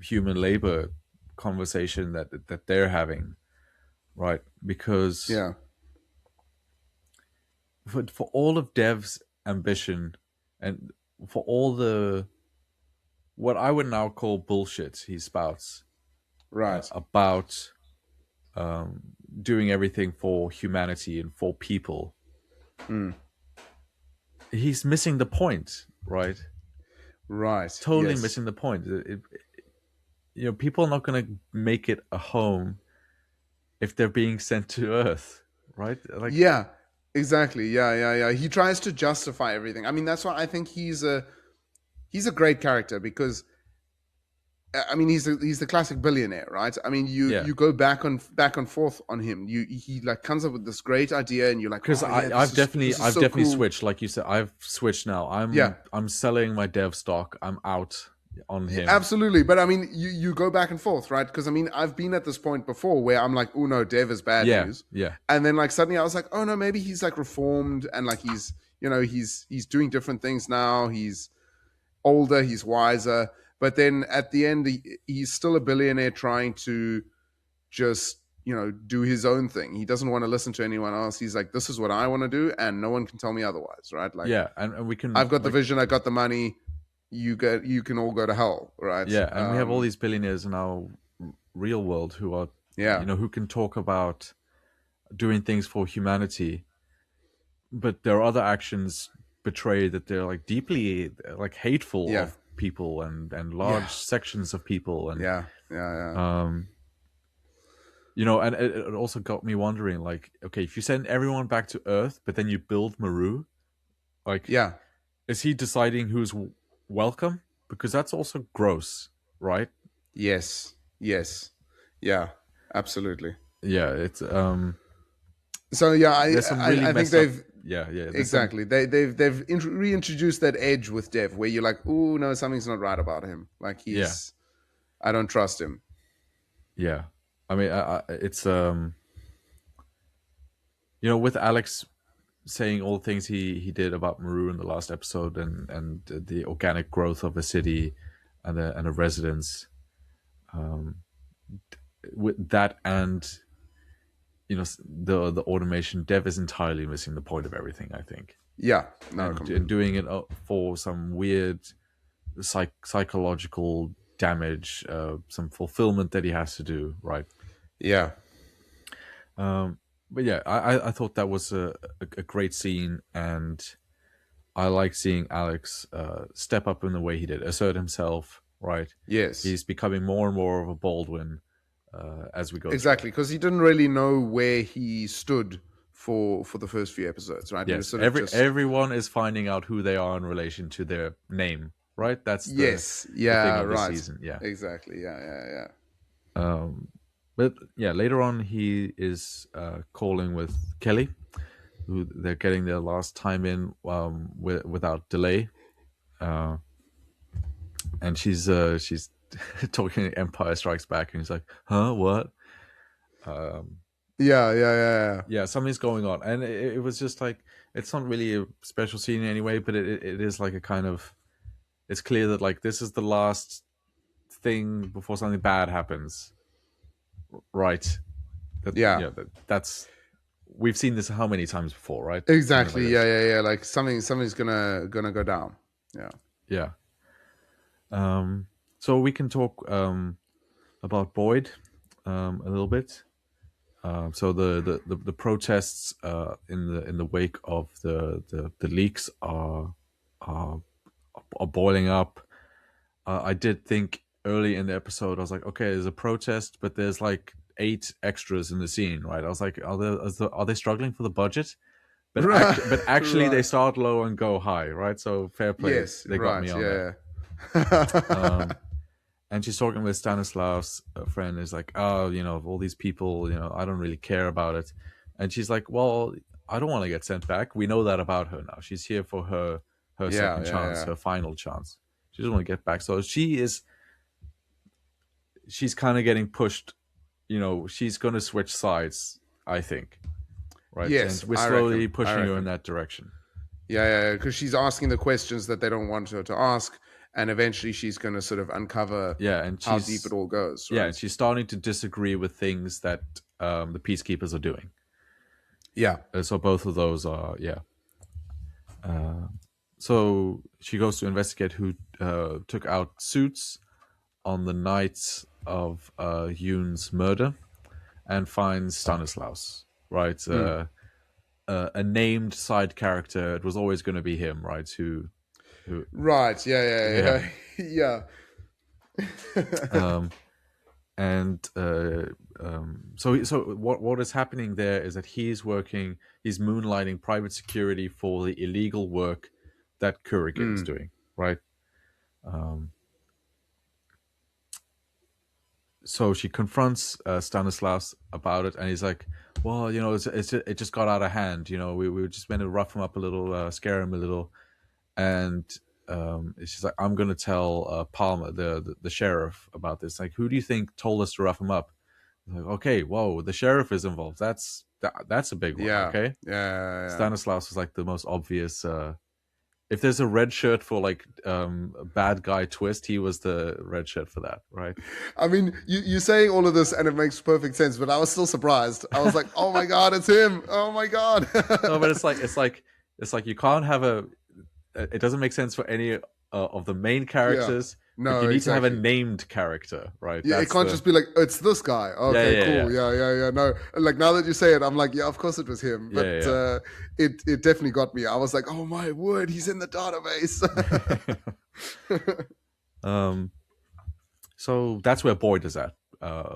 human labor conversation that they're having, right? Because Yeah. for all of Dev's ambition and for all the what I would now call bullshit he spouts Right. about doing everything for humanity and for people, Mm. he's missing the point, right? Right. Totally Yes. missing the point. People are not going to make it a home if they're being sent to Earth, right? Like, Yeah. Exactly. Yeah. He tries to justify everything. I mean, that's why I think he's a great character because I mean, he's the classic billionaire, right? I mean, yeah, you go back and forth on him. He like comes up with this great idea, and you're like, because oh, yeah, I've this is I've so definitely cool. switched. Like you said, I've switched now. Yeah, I'm selling my dev stock. I'm out on him. absolutely. But I mean, you go back and forth, right? Because I mean, I've been at this point before where I'm like, oh no, Dev is bad Yeah, news, yeah, and then like suddenly I was like, oh no, maybe he's like reformed and like he's he's doing different things now. He's older, he's wiser. But then at the end, he's still a billionaire trying to just do his own thing. He doesn't want to listen to anyone else. He's like, this is what I want to do, and no one can tell me otherwise, right? Like, yeah, and we can I've got the like, vision, I got the money. You can all go to hell, right? yeah, and we have all these billionaires in our real world who are Yeah, who can talk about doing things for humanity, but their other actions betray that they're like deeply like hateful yeah, of people, and large yeah, sections of people, and yeah, yeah, yeah. um And it also got me wondering, like, okay, if you send everyone back to Earth, but then you build Maru, like, Yeah. is he deciding who's welcome? Because that's also gross, right? Yes. Yes. Yeah. Absolutely. Yeah, it's So yeah, there's some really I think messed up. they've Yeah. There's some. exactly they've reintroduced that edge with Dev where you're like, oh no, something's not right about him. Like Yeah, he's I don't trust him. yeah. I mean, it's with Alex saying all the things he did about Maru in the last episode, and the organic growth of a city and a residence, with that, and the automation, Dev is entirely missing the point of everything, I think. Yeah, no, And completely. doing it for some weird psychological damage, some fulfillment that he has to do, right? Yeah, But yeah, I thought that was a great scene, and I like seeing Alex step up in the way he did, assert himself, right? yes, He's becoming more and more of a Baldwin as we go through. exactly, because he didn't really know where he stood for the first few episodes, right? He was Yes, sort of just everyone is finding out who they are in relation to their name, right? That's yes, the thing yeah, of this right, season. Yeah. exactly, yeah. But yeah, later on he is calling with Kelly, who they're getting their last time in without delay, and she's talking Empire Strikes Back, and he's like, "Huh, what?" Yeah. Yeah, something's going on, and it was just like, it's not really a special scene anyway, but it is like a kind of, it's clear that like this is the last thing before something bad happens, right? Yeah, That's we've seen this how many times before, right? Something like exactly. this. Yeah. Like something's gonna go down. Yeah. Yeah. So we can talk about Boyd a little bit. So the protests in the wake of the leaks are are boiling up. I did think early in the episode, I was like, okay, there's a protest, but there's like 8 extras in the scene, right? I was like, are they struggling for the budget? Right. But actually, they Right. start low and go high, right? So fair play, Yes. they got Right. me on that. Yeah. And she's talking with Stanislaus, a friend, is like, oh, all these people, I don't really care about it. And she's like, well, I don't want to get sent back. We know that about her now. She's here for her Yeah. second chance, Yeah. her final chance. She doesn't want to get back. So she's kind of getting pushed. She's going to switch sides, I think, right? And Yes, we're I slowly reckon. I pushing her in reckon. that direction. Yeah, because she's asking the questions that they don't want her to ask, and eventually she's going to sort of uncover Yeah, and how deep it all goes, and right? she's starting to disagree with things that the peacekeepers are doing. Yeah. So both of those are, yeah. So she goes to investigate who took out Suits on the night of Yoon's murder, and finds Stanislaus, right? A named side character. It was always going to be him, right? Who, Right. yeah. Yeah. And so what is happening there is that he's moonlighting private security for the illegal work that Kurgan is doing, right? So she confronts Stanislaus about it, and he's like, well, it just got out of hand. We were just meant to rough him up a little, scare him a little. And she's like, I'm going to tell Palmer, the sheriff, about this. Like, who do you think told us to rough him up? Like, okay, whoa, the sheriff is involved. That's a big one. Yeah. Okay. Yeah. Stanislaus was like the most obvious. If there's a red shirt for like a bad guy twist, he was the red shirt for that, right? I mean, you're saying all of this and it makes perfect sense, but I was still surprised. I was like, oh my God, it's him. Oh my God. No, but it's like you can't have it doesn't make sense for any of the main Yeah. characters, but No, you need to have a exactly. named character, right? Yeah, it That's can't the just be like, it's this guy. yeah, Okay, yeah, cool. yeah, Yeah. No, like now that you say it, I'm like, yeah, of course it was him. yeah, But yeah, it definitely got me. I was like, oh my word, he's in the database. yeah. So that's where Boyd is at.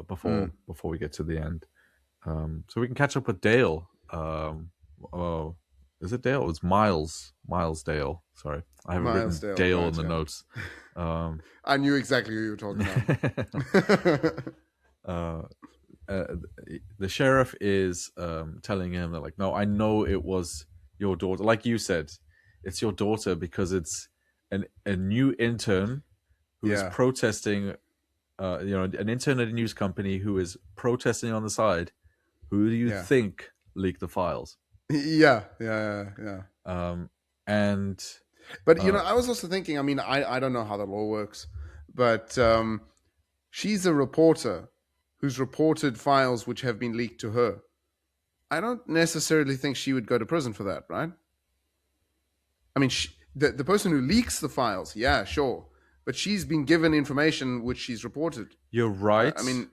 before we get to the end. So we can catch up with Dale. Oh, is it Dale? It's Miles. Miles Dale. Sorry, I have written Milesdale, Dale right? in the Yeah, notes. I knew exactly who you were talking about. uh, the sheriff is telling him that, like, no, I know it was your daughter. Like you said, it's your daughter because it's a new intern who is Yeah, protesting. An intern at a news company who is protesting on the side. Who do you yeah, think leaked the files? yeah. And But uh, I was also thinking. I mean, I don't know how the law works, but she's a reporter who's reported files which have been leaked to her. I don't necessarily think she would go to prison for that, right? I mean, the person who leaks the files, yeah, sure, but she's been given information which she's reported. you're right. I mean,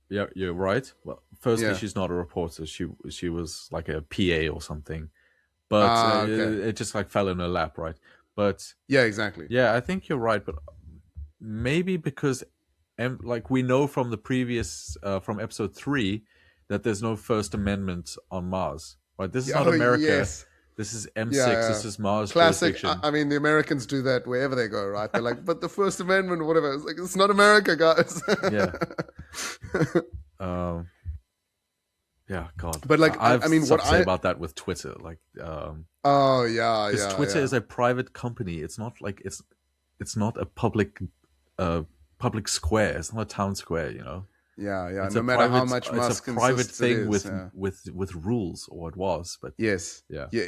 Yeah, you're right. Well, firstly, yeah. she's not a reporter. She was like a PA or something, but Ah, okay. it just like fell in her lap, right? But Yeah, exactly. yeah, I think you're right. But maybe because, like we know from the previous from episode 3, that there's no First Amendment on Mars, right? This is not Oh, America. yes. This is Yeah, M6. yeah. This is Mars Classic. jurisdiction. I mean, the Americans do that wherever they go, right? They're like, but the First Amendment, whatever. It's like, it's not America, guys. Yeah. Um, yeah, God. But like, I have I mean, stuff what to say I. about that with Twitter. Like, Oh yeah, because yeah, Twitter yeah, is a private company. It's not like it's not a public square. It's not a town square. yeah. It's No a matter how private much it's a Musk private insists it thing is. with Yeah. with rules, or it was. But Yes. yeah, Yeah.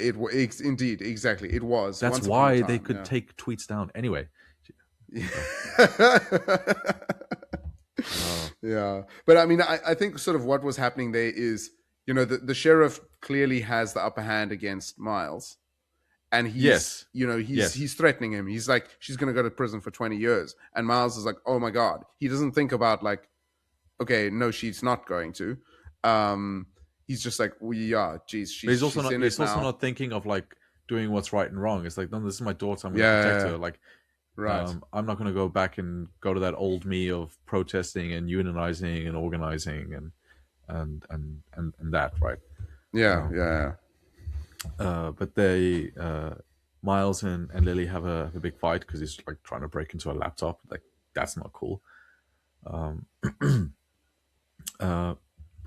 Indeed, exactly. It was that's once upon a why they time. could take tweets down. Anyway, Yeah. uh, Yeah, but I mean, I think sort of what was happening there is, the sheriff clearly has the upper hand against Miles, and yes, he's yes, threatening him. He's like, she's going to go to prison for 20 years, and Miles is like, oh my god. He doesn't think about like, okay, no, she's not going to. Um, he's just like, well, yeah, geez, but he's also she's not. in it He's also now. not thinking of like doing what's right and wrong. It's like, no, this is my daughter. I'm going to Yeah, protect yeah, yeah. her. Like, Right. I'm not going to go back and go to that old me of protesting and unionizing and organizing and that, right? Yeah, Um, yeah, but they Miles and Lily have a big fight because he's like trying to break into a laptop. Like, that's not cool. Um,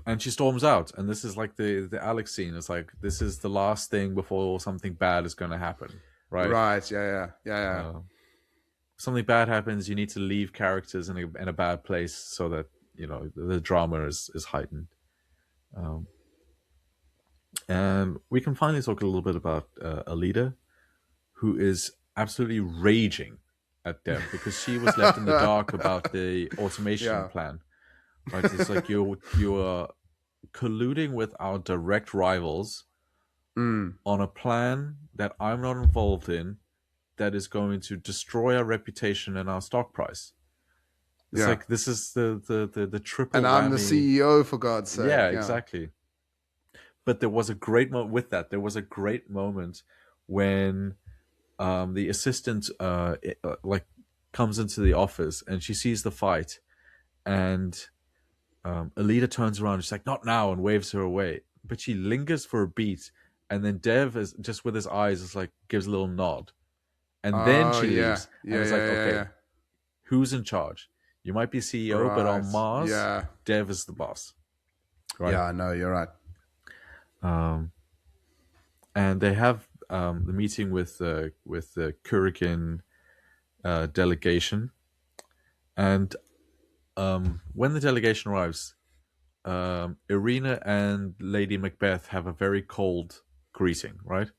and she storms out, and this is like the Alex scene. It's like, this is the last thing before something bad is going to happen, right? right. Yeah. Uh, something bad happens, you need to leave characters in a bad place so that the drama is heightened. Um, and we can finally talk a little bit about Alita, who is absolutely raging at Dev because she was left in the dark about the automation Yeah. plan. Right? It's like you are colluding with our direct rivals Mm. on a plan that I'm not involved in, that is going to destroy our reputation and our stock price. It's Yeah. like, this is the triple And I'm the whammy. CEO, for God's sake. Yeah, Yeah. exactly. But there was a great moment with that. There was a great moment when the assistant like comes into the office and she sees the fight, and Alita turns around and she's like, not now, and waves her away. But she lingers for a beat, and then Dev is just with his eyes is like, gives a little nod, and then Oh, she yeah. leaves, and Yeah, it's yeah, like, yeah, okay, yeah. who's in charge? You might be CEO, but on Right. Mars, Yeah. Dev is the boss, right? Yeah, no, you're right. Um, and they have the meeting with the Kurikin delegation, and when the delegation arrives, Irina and Lady Macbeth have a very cold greeting, right?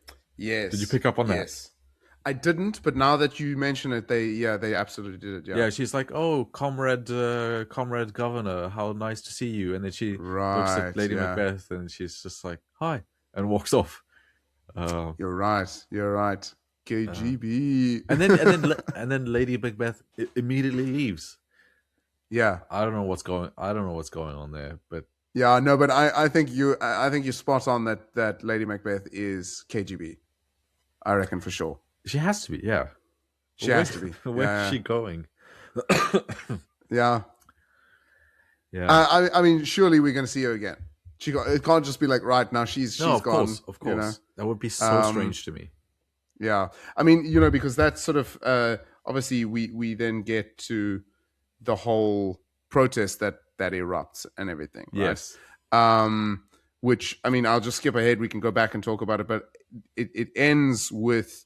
Did you Yes. pick up on that? Yes. I didn't, but now that you mention it, they absolutely did it. Yeah. Yeah, she's like, "Oh, comrade governor, how nice to see you." And then she looks at Right. Lady Yeah. Macbeth, and she's just like, "Hi," and walks off. Uh, You're right. You're right. uh, KGB. and then Lady Macbeth immediately leaves. Yeah. I don't know what's going on there, but Yeah, no, but I think you're spot on that Lady Macbeth is KGB. I reckon for sure. she has to be. Yeah, She has to be. where's Yeah. she going? Yeah. Yeah. I mean, surely we're going to see her again. It can't just be like, right now No, she's gone. of You know. course. That would be so Um, strange to me. yeah. I mean, because that's sort of obviously we then get to the whole protest that erupts and everything, right? Yes. Um, which I mean, I'll just skip ahead. We can go back and talk about it, but it ends with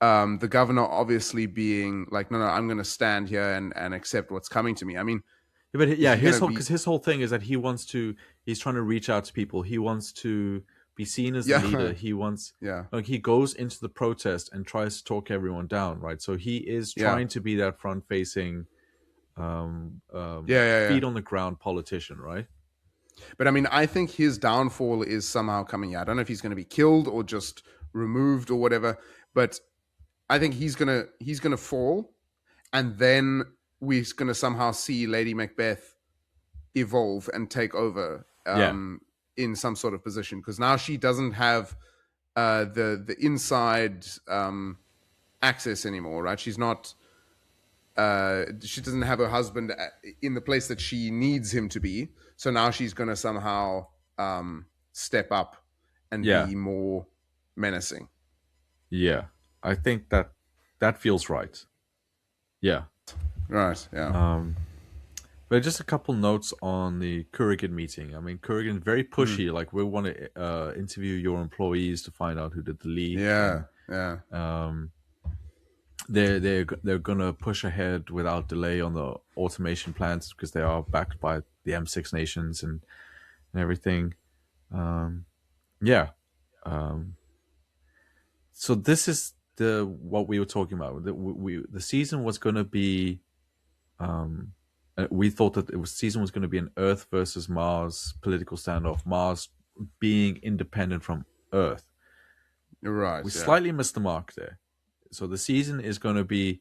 the governor obviously being like, no, I'm going to stand here and accept what's coming to me. I mean, Yeah, but is yeah, he going his to whole be? because his whole thing is that he's trying to reach out to people. He wants to be seen as the leader. Yeah, He wants yeah, like he goes into the protest and tries to talk everyone down, right? So he is yeah, trying to be that front facing, yeah, yeah, yeah. feet on the ground politician, right? But I mean, I think his downfall is somehow coming out. I don't know if he's going to be killed or just removed or whatever, but I think he's gonna fall, and then we're gonna somehow see Lady Macbeth evolve and take over Yeah, in some sort of position because now she doesn't have the inside access anymore, right? She doesn't have her husband in the place that she needs him to be. So now she's going to somehow step up and yeah, be more menacing. yeah. I think that feels right. Yeah. Right. Yeah. Um, but just a couple notes on the Kurgan meeting. I mean, Kurgan very Mm. pushy. Like we want to interview your employees to find out who did the leak, and Yeah. Yeah. um, they're gonna push ahead without delay on the automation plans because they are backed by the M6 nations and everything. Um, yeah. Um, so this is the what we were talking about. The season was gonna be. We thought that season was going to be an Earth versus Mars political standoff. Mars being independent from Earth. Right. We Yeah. slightly missed the mark there. So the season is going to be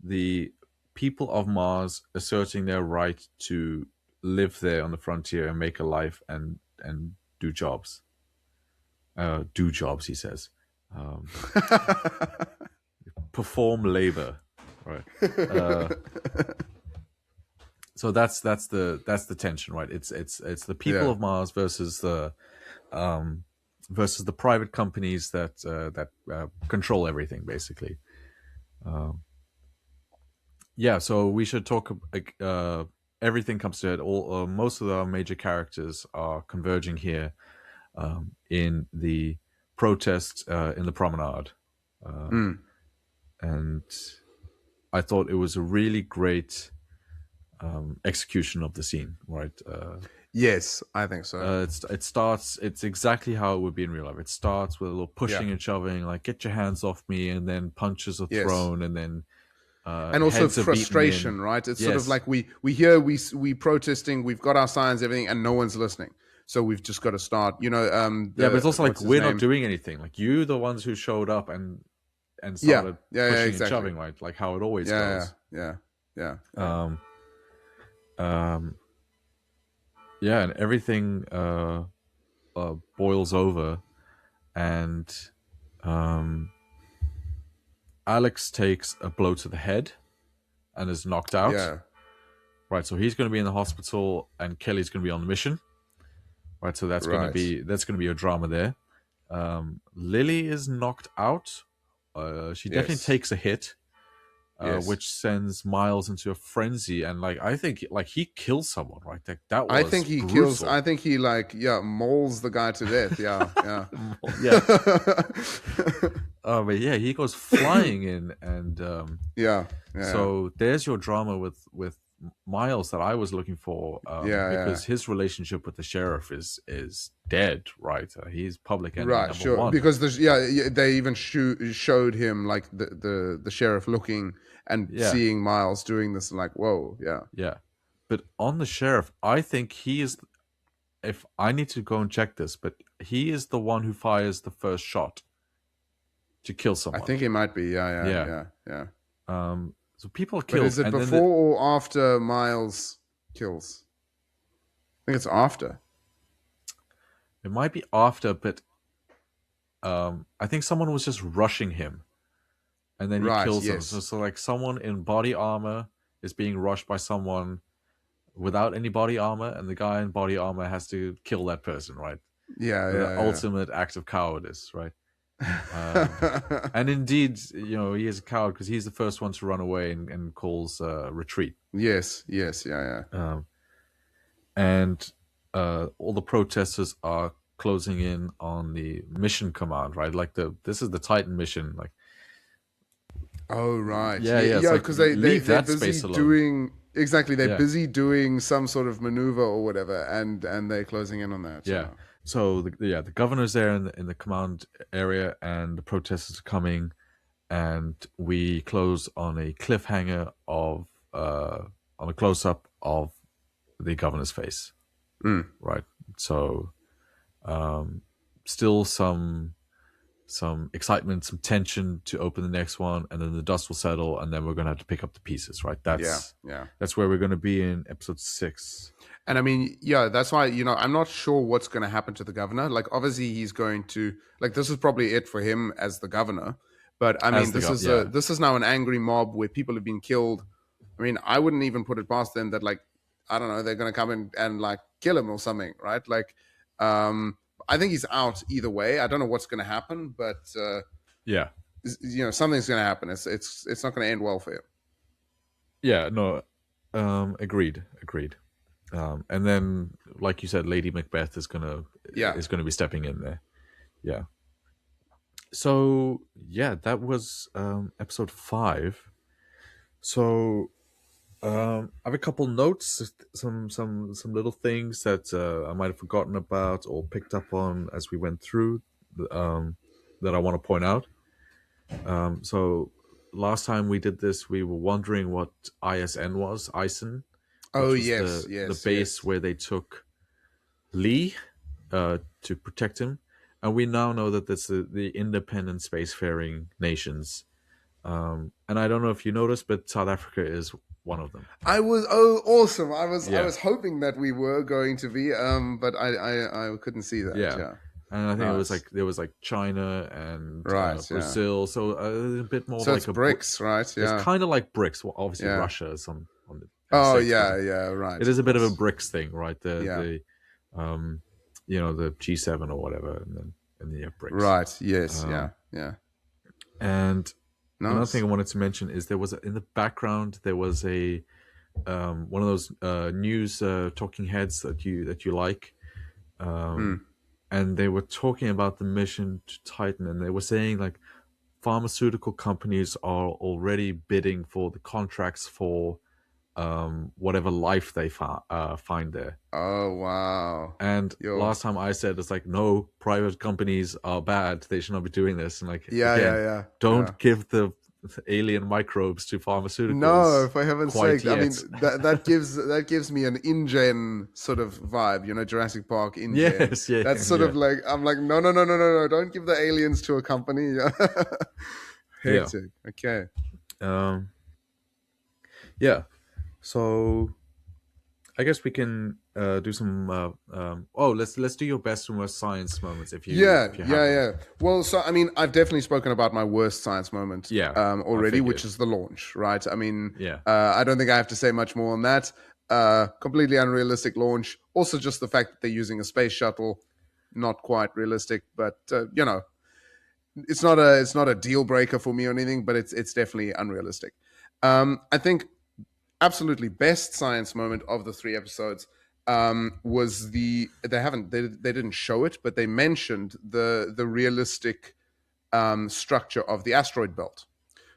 the people of Mars asserting their right to live there on the frontier and make a life and do jobs. Do jobs, he says. Um, Perform labor, right? So that's the tension, right? It's the people Yeah. of Mars versus the private companies that control everything, basically. Yeah, so we should talk. Everything comes to it. All most of our major characters are converging here in the protest in the promenade, Mm. and I thought it was a really great execution of the scene. Right, Yes, I think so. it starts. It's exactly how it would be in real life. It starts with a little Yeah. pushing and shoving, like "get your hands off me," and then punches are Yes. thrown, and then And also heads are beaten in. frustration, right? It's sort of Yes, like we hear we protesting, we've got our signs, everything, and no one's listening. So we've just got to start. yeah, but it's The also like what's his we're not name? doing anything. Like you, the ones who showed up and Yeah, started yeah, yeah, pushing and exactly. shoving, right? Like how it always Yeah, goes. yeah, yeah, yeah, Um, um, yeah, and everything boils over, and um, Alex takes a blow to the head and is knocked out. yeah. Right, so he's going to be in the hospital, and Kelly's going to be on the mission. Right, so Right. that's going to be a drama there. Lily is knocked out. She definitely Yes. takes a hit, Yes. which sends Miles into a frenzy, and like I think like he kills someone. Right, that I think was he kills. brutal. I think he like mauls the guy to death. Yeah, yeah. Yeah. But yeah, he goes flying in, and Yeah, yeah, so there's your drama with Miles that I was looking for, yeah, yeah. because his relationship with the sheriff is dead. Right, he's public enemy Right, number sure. one. Because there's yeah, they even showed him like the sheriff looking and Yeah, seeing Miles doing this, like whoa, yeah. yeah. But on the sheriff, I think he is. If I need to go and check this, but he is the one who fires the first shot to kill I someone. think he might be. Yeah, yeah, Yeah. yeah, yeah. So people are But killed, is it and then before or after Miles kills? I think it's after. it might be after, but I think someone was just rushing him, and then he Right. kills them. So, Yes. so like someone in body armor is being rushed by someone without any body armor, and the guy in body armor has to kill that person, right? Yeah, The yeah, ultimate act of cowardice, right? yeah. And indeed, he is a coward because he's the first one to run away and calls retreat. Yes, yes, yeah, Um, and all the protesters are closing in on the mission command, right? Like this is the Titan mission. Like, Oh right, yeah, yeah, yeah. It's yeah, like because they leave they're that busy space alone. doing exactly. They're Yeah, busy doing some sort of maneuver or whatever, and they're closing in on that. yeah. Yeah. So the governor's there in the command area, and the protesters are coming, and we close on a cliffhanger of on a close up of the governor's face, Mm. right? So still some excitement, some tension to open the next one, and then the dust will settle, and then we're gonna have to pick up the pieces, right? Yeah, That's yeah. that's where we're gonna be in episode 6. And I mean, yeah, that's why, I'm not sure what's going to happen to the governor. Like, obviously, he's going to, like, this is probably it for him as the governor. But I As mean, the this this is now an angry mob where people have been killed. I mean, I wouldn't even put it past them that, like, I don't know, they're going to come in and like kill him or something, right? Like, I think he's out either way. I don't know what's going to happen, but yeah, something's going to happen. It's not going to end well for him. yeah, no, agreed. And then, like you said, Lady Macbeth Yeah. is gonna be stepping in there. Yeah. So yeah, that was episode 5. So I have a couple notes, some little things that I might have forgotten about or picked up on as we went through, that I want to point out. So last time we did this, we were wondering what ISN was, ISN, Oh which was yes, the yes, base yes. where they took Lee to protect him, and we now know that that's the independent spacefaring nations. And I don't know if you noticed, but South Africa is one of them. I was awesome. I Yeah, was hoping that we were going to be but I couldn't see that. yeah. Yeah. And I think it was Nice. like there was like China and Right, yeah. Brazil, so a bit more of So it's like bricks, right? it's Yeah. kind of like BRICS. Well, obviously Yeah. Russia is on the Oh M6, but yeah, yeah, right, it is of a bit of a course. BRICS thing, right? Yeah. Um, the G7 or whatever, and then you have BRICS. Right. Yes, yeah. Um, Yeah. and another thing Nice. I wanted to mention is in the background there was a one of those news talking heads that you like, Mm. and they were talking about the mission to Titan, and they were saying like pharmaceutical companies are already bidding for the contracts for whatever life they find there. Oh wow. And Yo. last time I said it's like no, private companies are bad, they should not be doing this. And like Yeah, yeah, again, yeah. Yeah. don't give the alien microbes to No, pharmaceuticals for heaven's quite sake. I mean yet. that gives me an InGen sort of vibe, Jurassic Park InGen. Yes, yeah, That's sort yeah, of like I'm like, no, no, no, no, no, no, don't give the aliens to a company. yeah. Hectic. Okay. um yeah, so I guess we can do some let's do your best and worst science moments Yeah, if you have yeah, them. yeah. Well, so I mean, I've definitely spoken about my worst science moment Yeah, I already, which figured. is the launch, right? I mean, Yeah. I don't think I have to say much more on that. Completely unrealistic launch. Also, just the fact that they're using a space shuttle, not quite realistic, but it's not a deal breaker for me or anything, but it's definitely unrealistic. I think absolutely best science moment of the 3 episodes was they didn't show it, but they mentioned the realistic structure of the asteroid belt.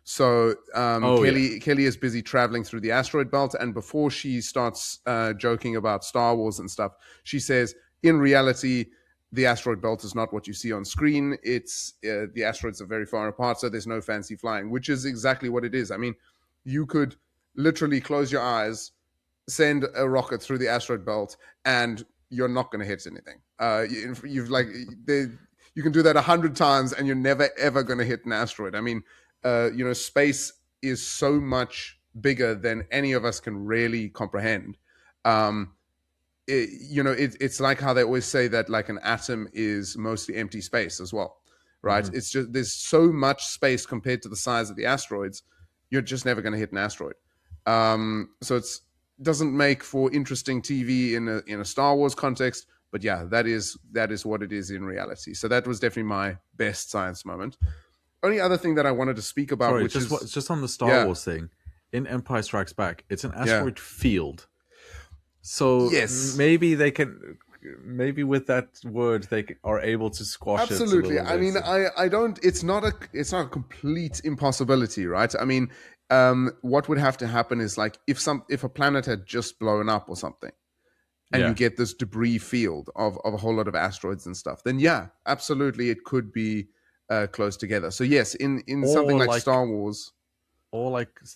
So Oh yeah. Kelly is busy traveling through the asteroid belt, and before she starts joking about Star Wars and stuff, she says, in reality, the asteroid belt is not what you see on screen. It's the asteroids are very far apart, so there's no fancy flying, which is exactly what it is. I mean, you could literally close your eyes, send a rocket through the asteroid belt, and you're not going to hit anything. You've like you can do that 100 times, and you're never ever going to hit an asteroid. I mean, space is so much bigger than any of us can really comprehend. It's like how they always say that like an atom is mostly empty space as well, right? Hmm. It's just there's so much space compared to the size of the asteroids. You're just never going to hit an asteroid. So doesn't make for interesting TV in a Star Wars context. But yeah, that is what it is in reality. So that was definitely my best science moment. Only other thing that I wanted to speak about, Sorry, which is just on the Star yeah, Wars thing. In Empire Strikes Back, it's an yeah, asteroid field. So yes, maybe they can, maybe with that word they are able to squash it a absolutely. little I bit. mean, I don't. It's not a complete impossibility, right? I mean, what would have to happen is like if a planet had just blown up or something, and you Yeah. get this debris field of a whole lot of asteroids and stuff, then yeah, absolutely, it could be close together. So yes, in something Or like like, Star Wars,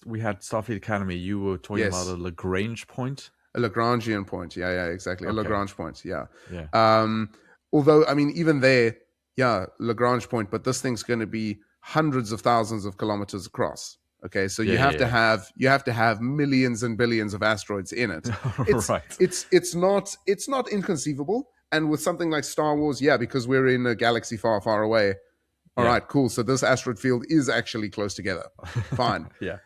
we had Starfleet Academy. You were talking about a yes, Lagrange point. a Lagrangian point. Yeah, yeah, exactly. A Okay. Lagrange point. Yeah. Yeah. Um, although, I mean, even there, yeah, Lagrange point, but this thing's going to be hundreds of thousands of kilometers across. Okay, so Yeah. you have to have millions and billions of asteroids in it. Yeah. Right. It's not inconceivable. And with something like Star Wars, yeah, because we're in a galaxy far, far away. All Yeah. right, cool. So this asteroid field is actually close together. Fine. Yeah.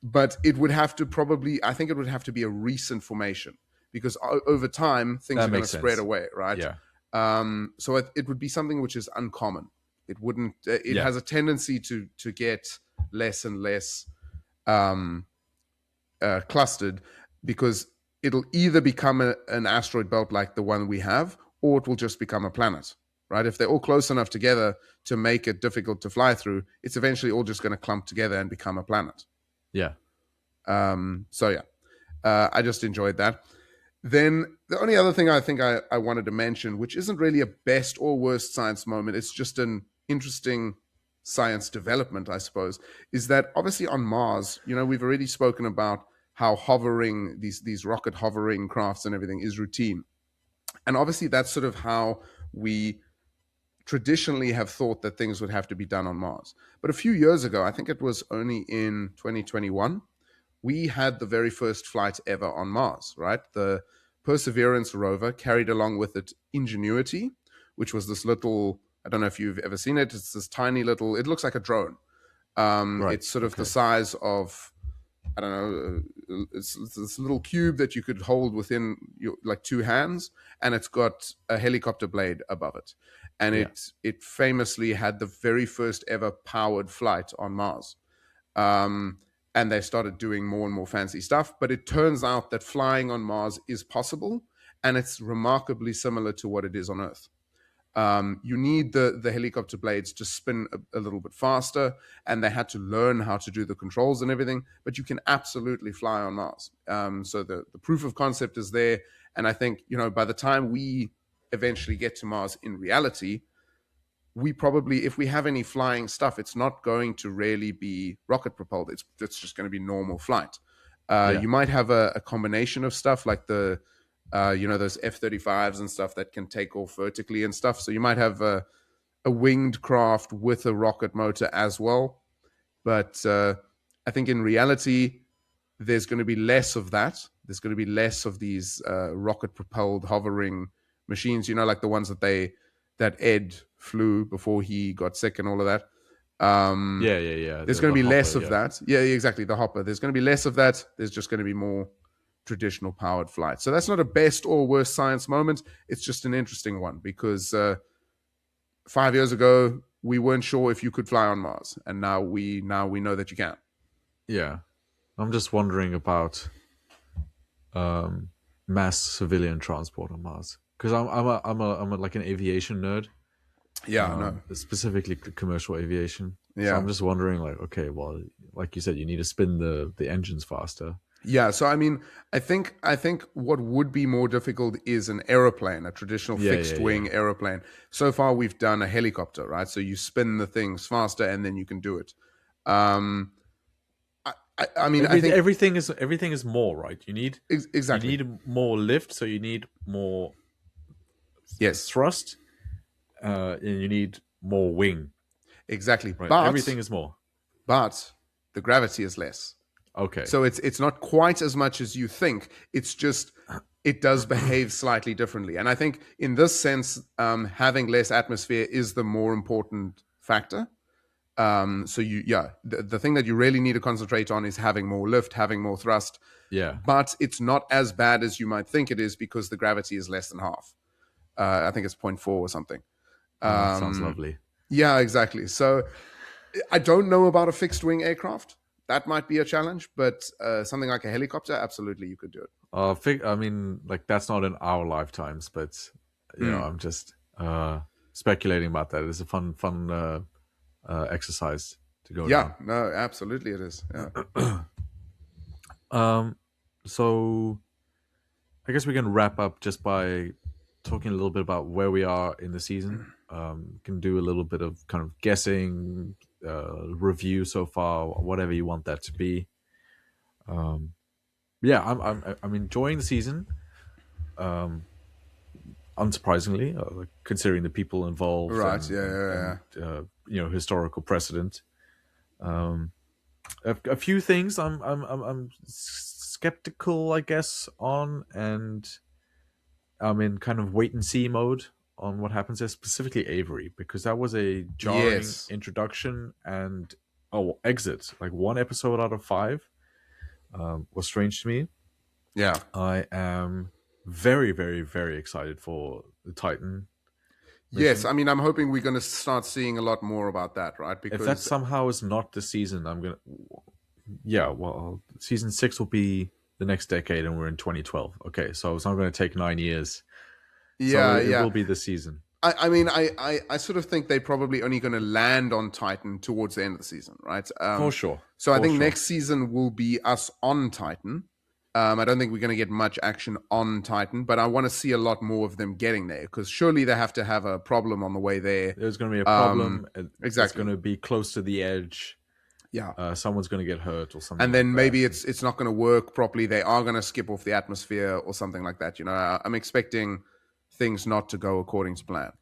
But it would have to probably, I think it would have to be a recent formation because over time things That are going to makes spread sense. away, right? Yeah. So it would be something which is uncommon. It wouldn't. It Yeah. has a tendency to get less and less um, clustered because it'll either become an asteroid belt like the one we have, or it will just become a planet. Right? If they're all close enough together to make it difficult to fly through, it's eventually all just going to clump together and become a planet. Yeah. So yeah, I just enjoyed that. Then the only other thing I think I wanted to mention, which isn't really a best or worst science moment, it's just an interesting science development, I suppose, is that obviously on Mars, we've already spoken about how hovering these rocket hovering crafts and everything is routine, and obviously that's sort of how we traditionally have thought that things would have to be done on Mars. But a few years ago, I think it was only in 2021, we had the very first flight ever on Mars, right? The Perseverance rover carried along with it Ingenuity, which was this little, I don't know if you've ever seen it, it's this tiny little, it looks like a drone. Right. It's sort of the Okay. size of, I don't know, it's this little cube that you could hold within your like two hands, and it's got a helicopter blade above it. And Yeah. it famously had the very first ever powered flight on Mars. Um, and they started doing more and more fancy stuff. But it turns out that flying on Mars is possible, and it's remarkably similar to what it is on Earth. You need the helicopter blades to spin a little bit faster, and they had to learn how to do the controls and everything. But you can absolutely fly on Mars. So the proof of concept is there, and I think by the time we eventually get to Mars in reality, we probably, if we have any flying stuff, it's not going to really be rocket propelled. It's just going to be normal flight. Yeah. You might have a combination of stuff like the those F-35s and stuff that can take off vertically and stuff. So you might have a winged craft with a rocket motor as well. But I think in reality, there's going to be less of that. There's going to be less of these rocket propelled hovering machines, like the ones that Ed flew before he got sick and all of that. Yeah. There's going The to be hopper. less of Yeah. that. Yeah, exactly. The hopper. There's going to be less of that. There's just going to be more traditional powered flight. So that's not a best or worst science moment. It's just an interesting one because 5 years ago we weren't sure if you could fly on Mars, and now we know that you can. Yeah. I'm just wondering about mass civilian transport on Mars because I'm like an aviation nerd, Yeah, no. specifically commercial aviation. So Yeah. I'm just wondering, like, okay, well, like you said, you need to spin the engines faster. Yeah, so I mean, I think what would be more difficult is an aeroplane, a traditional fixed Yeah. wing aeroplane. So far, we've done a helicopter, right? So you spin the things faster, and then you can do it. Um, I mean, I think Everything is more, right. You exactly. need more lift, so you need more Yes, thrust, and you need more wing, exactly. right? Everything is more. But the gravity is less. Okay. So it's not quite as much as you think. It's just it does behave slightly differently. And I think in this sense, having less atmosphere is the more important factor. So the thing that you really need to concentrate on is having more lift, having more thrust. Yeah. but it's not as bad as you might think it is because the gravity is less than half. I think it's zero point 0.4 or something. Oh, that sounds Um, lovely. yeah, exactly. So I don't know about a fixed wing aircraft. That might be a challenge, but something like a helicopter, absolutely, you could do it. I mean, like that's not in our lifetimes, but Mm. I'm just speculating about that. It's a fun exercise to go Yeah, down. no, absolutely, it is. Yeah. So I guess we can wrap up just by talking a little bit about where we are in the season. Can do a little bit of kind of guessing, review so far, whatever you want that to be. Yeah, I'm enjoying the season. Unsurprisingly, like, considering the people involved Right. and Yeah. Yeah. Yeah. historical precedent. A few things I'm skeptical, I guess, on, and I'm in kind of wait and see mode on what happens there, specifically Avery, because that was a jarring Yes. introduction and exit. Like one episode out of five was strange to me. Yeah. I am very, very, very excited for the Titan Yes. mission. I mean, I'm hoping we're going to start seeing a lot more about that, right? If that Because somehow is not the season, I'm gonna. Yeah, well, season 6 will be the next decade, and we're in 2012. Okay, so it's not going to take 9 years. So yeah, it yeah. will be this season I mean, I sort of think they're probably only going to land on Titan towards the end of the season, right? for sure. So I For think sure. next season will be us on Titan. I don't think we're going to get much action on Titan, but I want to see a lot more of them getting there because surely they have to have a problem on the way there. There's going to be a problem. It's Exactly. going to be close to the edge. Yeah. Someone's going to get hurt or something And like then that. maybe it's not going to work properly. They are going to skip off the atmosphere or something like that. I'm expecting things not to go according to plan.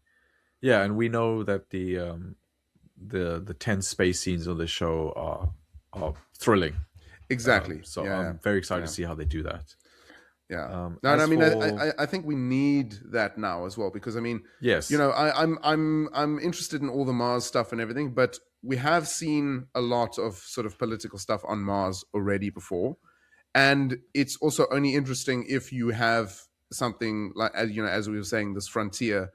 Yeah, and we know that the tense space scenes of the show are thrilling. Exactly. So Yeah. I'm very excited Yeah. to see how they do that. Yeah. No, and I As mean, for I think we need that now as well because I mean, yes, I'm interested in all the Mars stuff and everything, but we have seen a lot of sort of political stuff on Mars already before, and it's also only interesting if you have something like as we were saying, this frontier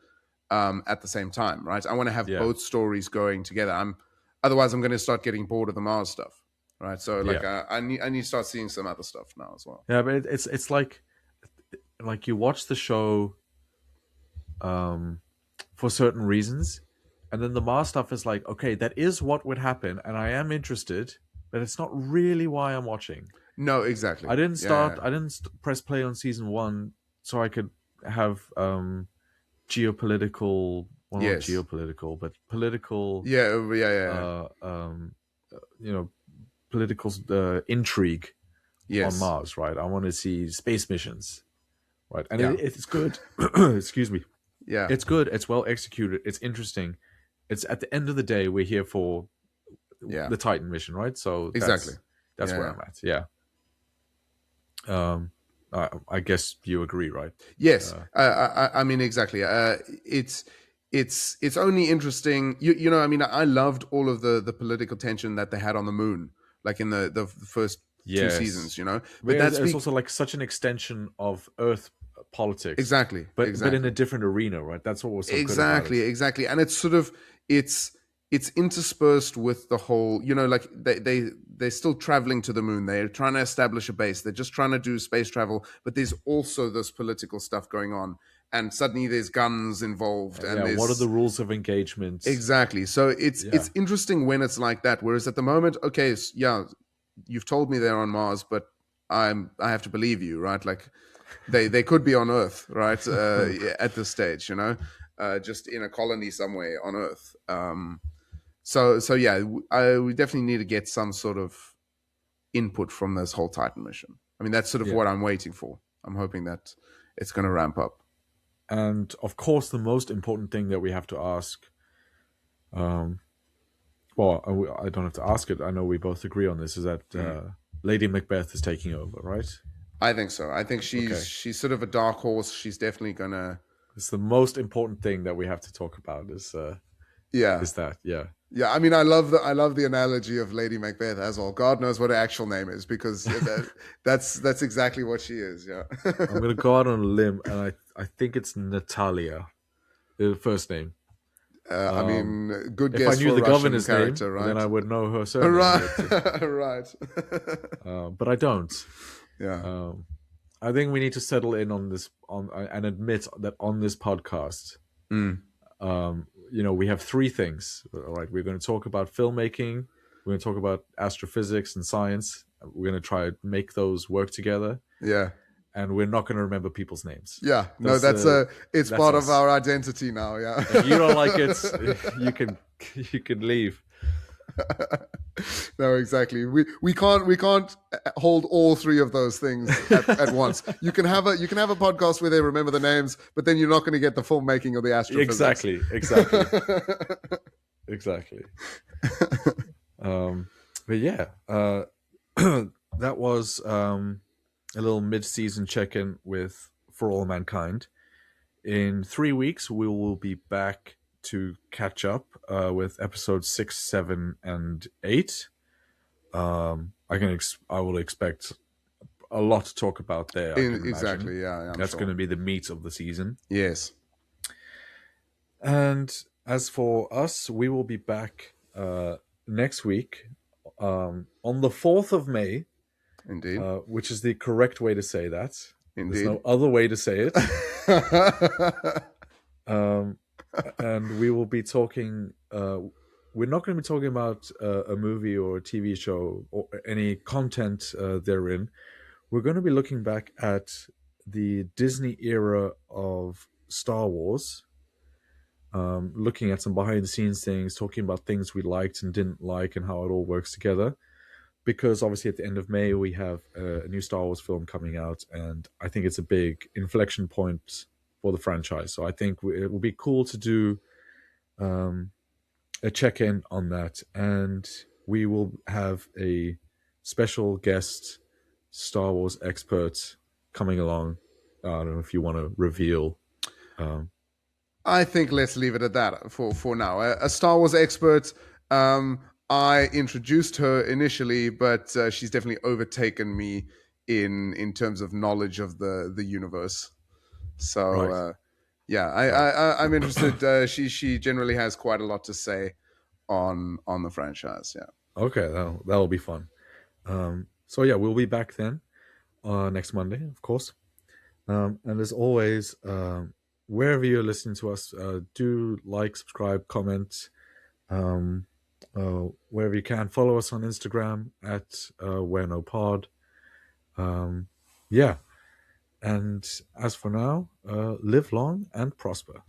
at the same time, right? I want to have yeah, both stories going together. Otherwise I'm going to start getting bored of the Mars stuff, right? So like yeah, I need to start seeing some other stuff now as well. yeah. But it's like you watch the show for certain reasons, and then the Mars stuff is like, okay, that is what would happen, and I am interested, but it's not really why I'm watching. No, exactly. I didn't Yeah. start. I didn't press play on season one so I could have geopolitical, well, not Yes. geopolitical, but political, Yeah. Yeah. you know, political intrigue on Yes. Mars, right? I want to see space missions, right? And Yeah. it's good. Excuse me. Yeah. It's good. It's well executed. It's interesting. It's at the end of the day, we're here for Yeah. the Titan mission, right? So Exactly. that's where Yeah. I'm at. Yeah. I guess you agree, right? Yes. I mean, exactly. It's only interesting. I mean, I loved all of the political tension that they had on the moon, like in the first two Yes. seasons. But But that's it's also like such an extension of Earth politics, exactly, but in a exactly. different arena, right? That's what was so good about Exactly, it. exactly. And it's sort of it's interspersed with the whole, like they're still traveling to the moon. They're trying to establish a base. They're just trying to do space travel, but there's also this political stuff going on. And suddenly there's guns involved and Yeah. What are the there's rules of engagement? exactly. So it's Yeah. interesting when it's like that. Whereas at the moment, okay, yeah, you've told me they're on Mars, but I have to believe you, right? Like they could be on Earth, right? At this stage, just in a colony somewhere on Earth. So yeah, we definitely need to get some sort of input from this whole Titan mission. I mean, that's sort of Yeah. what I'm waiting for. I'm hoping that it's going to ramp up. And of course, the most important thing that we have to ask, well, I don't have to ask it. I know we both agree on this, is that Lady Macbeth is taking over, right? I think so. I think Okay. she's sort of a dark horse. She's definitely gonna. It's the most important thing that we have to talk about is Yeah. Is that, yeah. Yeah, I mean, I love the analogy of Lady Macbeth as well. God knows what her actual name is because that's exactly what she is. Yeah. I'm gonna go out on a limb, and I think it's Natalia, the first name. I Um, mean, good if I guess knew for a the Russian governor's name, character, then right? I would know her surname. Right, But right. but I don't. Yeah. Um, I think we need to settle in on this and admit that on this podcast, Mm. we have three things. All right, we're going to talk about filmmaking. We're going to talk about astrophysics and science. We're going to try to make those work together, Yeah. and we're not going to remember people's names. Yeah. No, That's it's that's part of us. our identity now. Yeah. If you don't like it, you can leave. No, exactly. We can't hold all three of those things at once. You can have a podcast where they remember the names, but then you're not going to get the filmmaking or the astrophysics. Exactly. Exactly. But yeah, that was a little mid-season check-in with For All Mankind. In 3 weeks, we will be back to catch up with episodes 6, 7, and 8. I will expect a lot to talk about there. I can imagine Exactly. Yeah, I'm that's sure. going to be the meat of the season. Yes. And as for us, we will be back next week on the 4th of May, Indeed. which is the correct way to say that. There's Indeed. no other way to say it. Um, and we will be talking. We're not going to be talking about a movie or a TV show or any content therein. We're going to be looking back at the Disney era of Star Wars, looking at some behind the scenes things, talking about things we liked and didn't like and how it all works together. Because obviously at the end of May we have a new Star Wars film coming out, and I think it's a big inflection point for the franchise. So I think it will be cool to do a check-in on that, and we will have a special guest Star Wars expert coming along. I don't know if you want to reveal. I think let's leave it at that for now. A Star Wars expert. I introduced her initially, but she's definitely overtaken me in terms of knowledge of the universe. So Right, yeah, right. I'm interested. She generally has quite a lot to say on the franchise. Yeah. Okay, that'll be fun. So yeah, we'll be back then next Monday, of course. And as always, wherever you're listening to us, do like, subscribe, comment, wherever you can. Follow us on Instagram at Where No Pod. Yeah, and as for now, live long and prosper.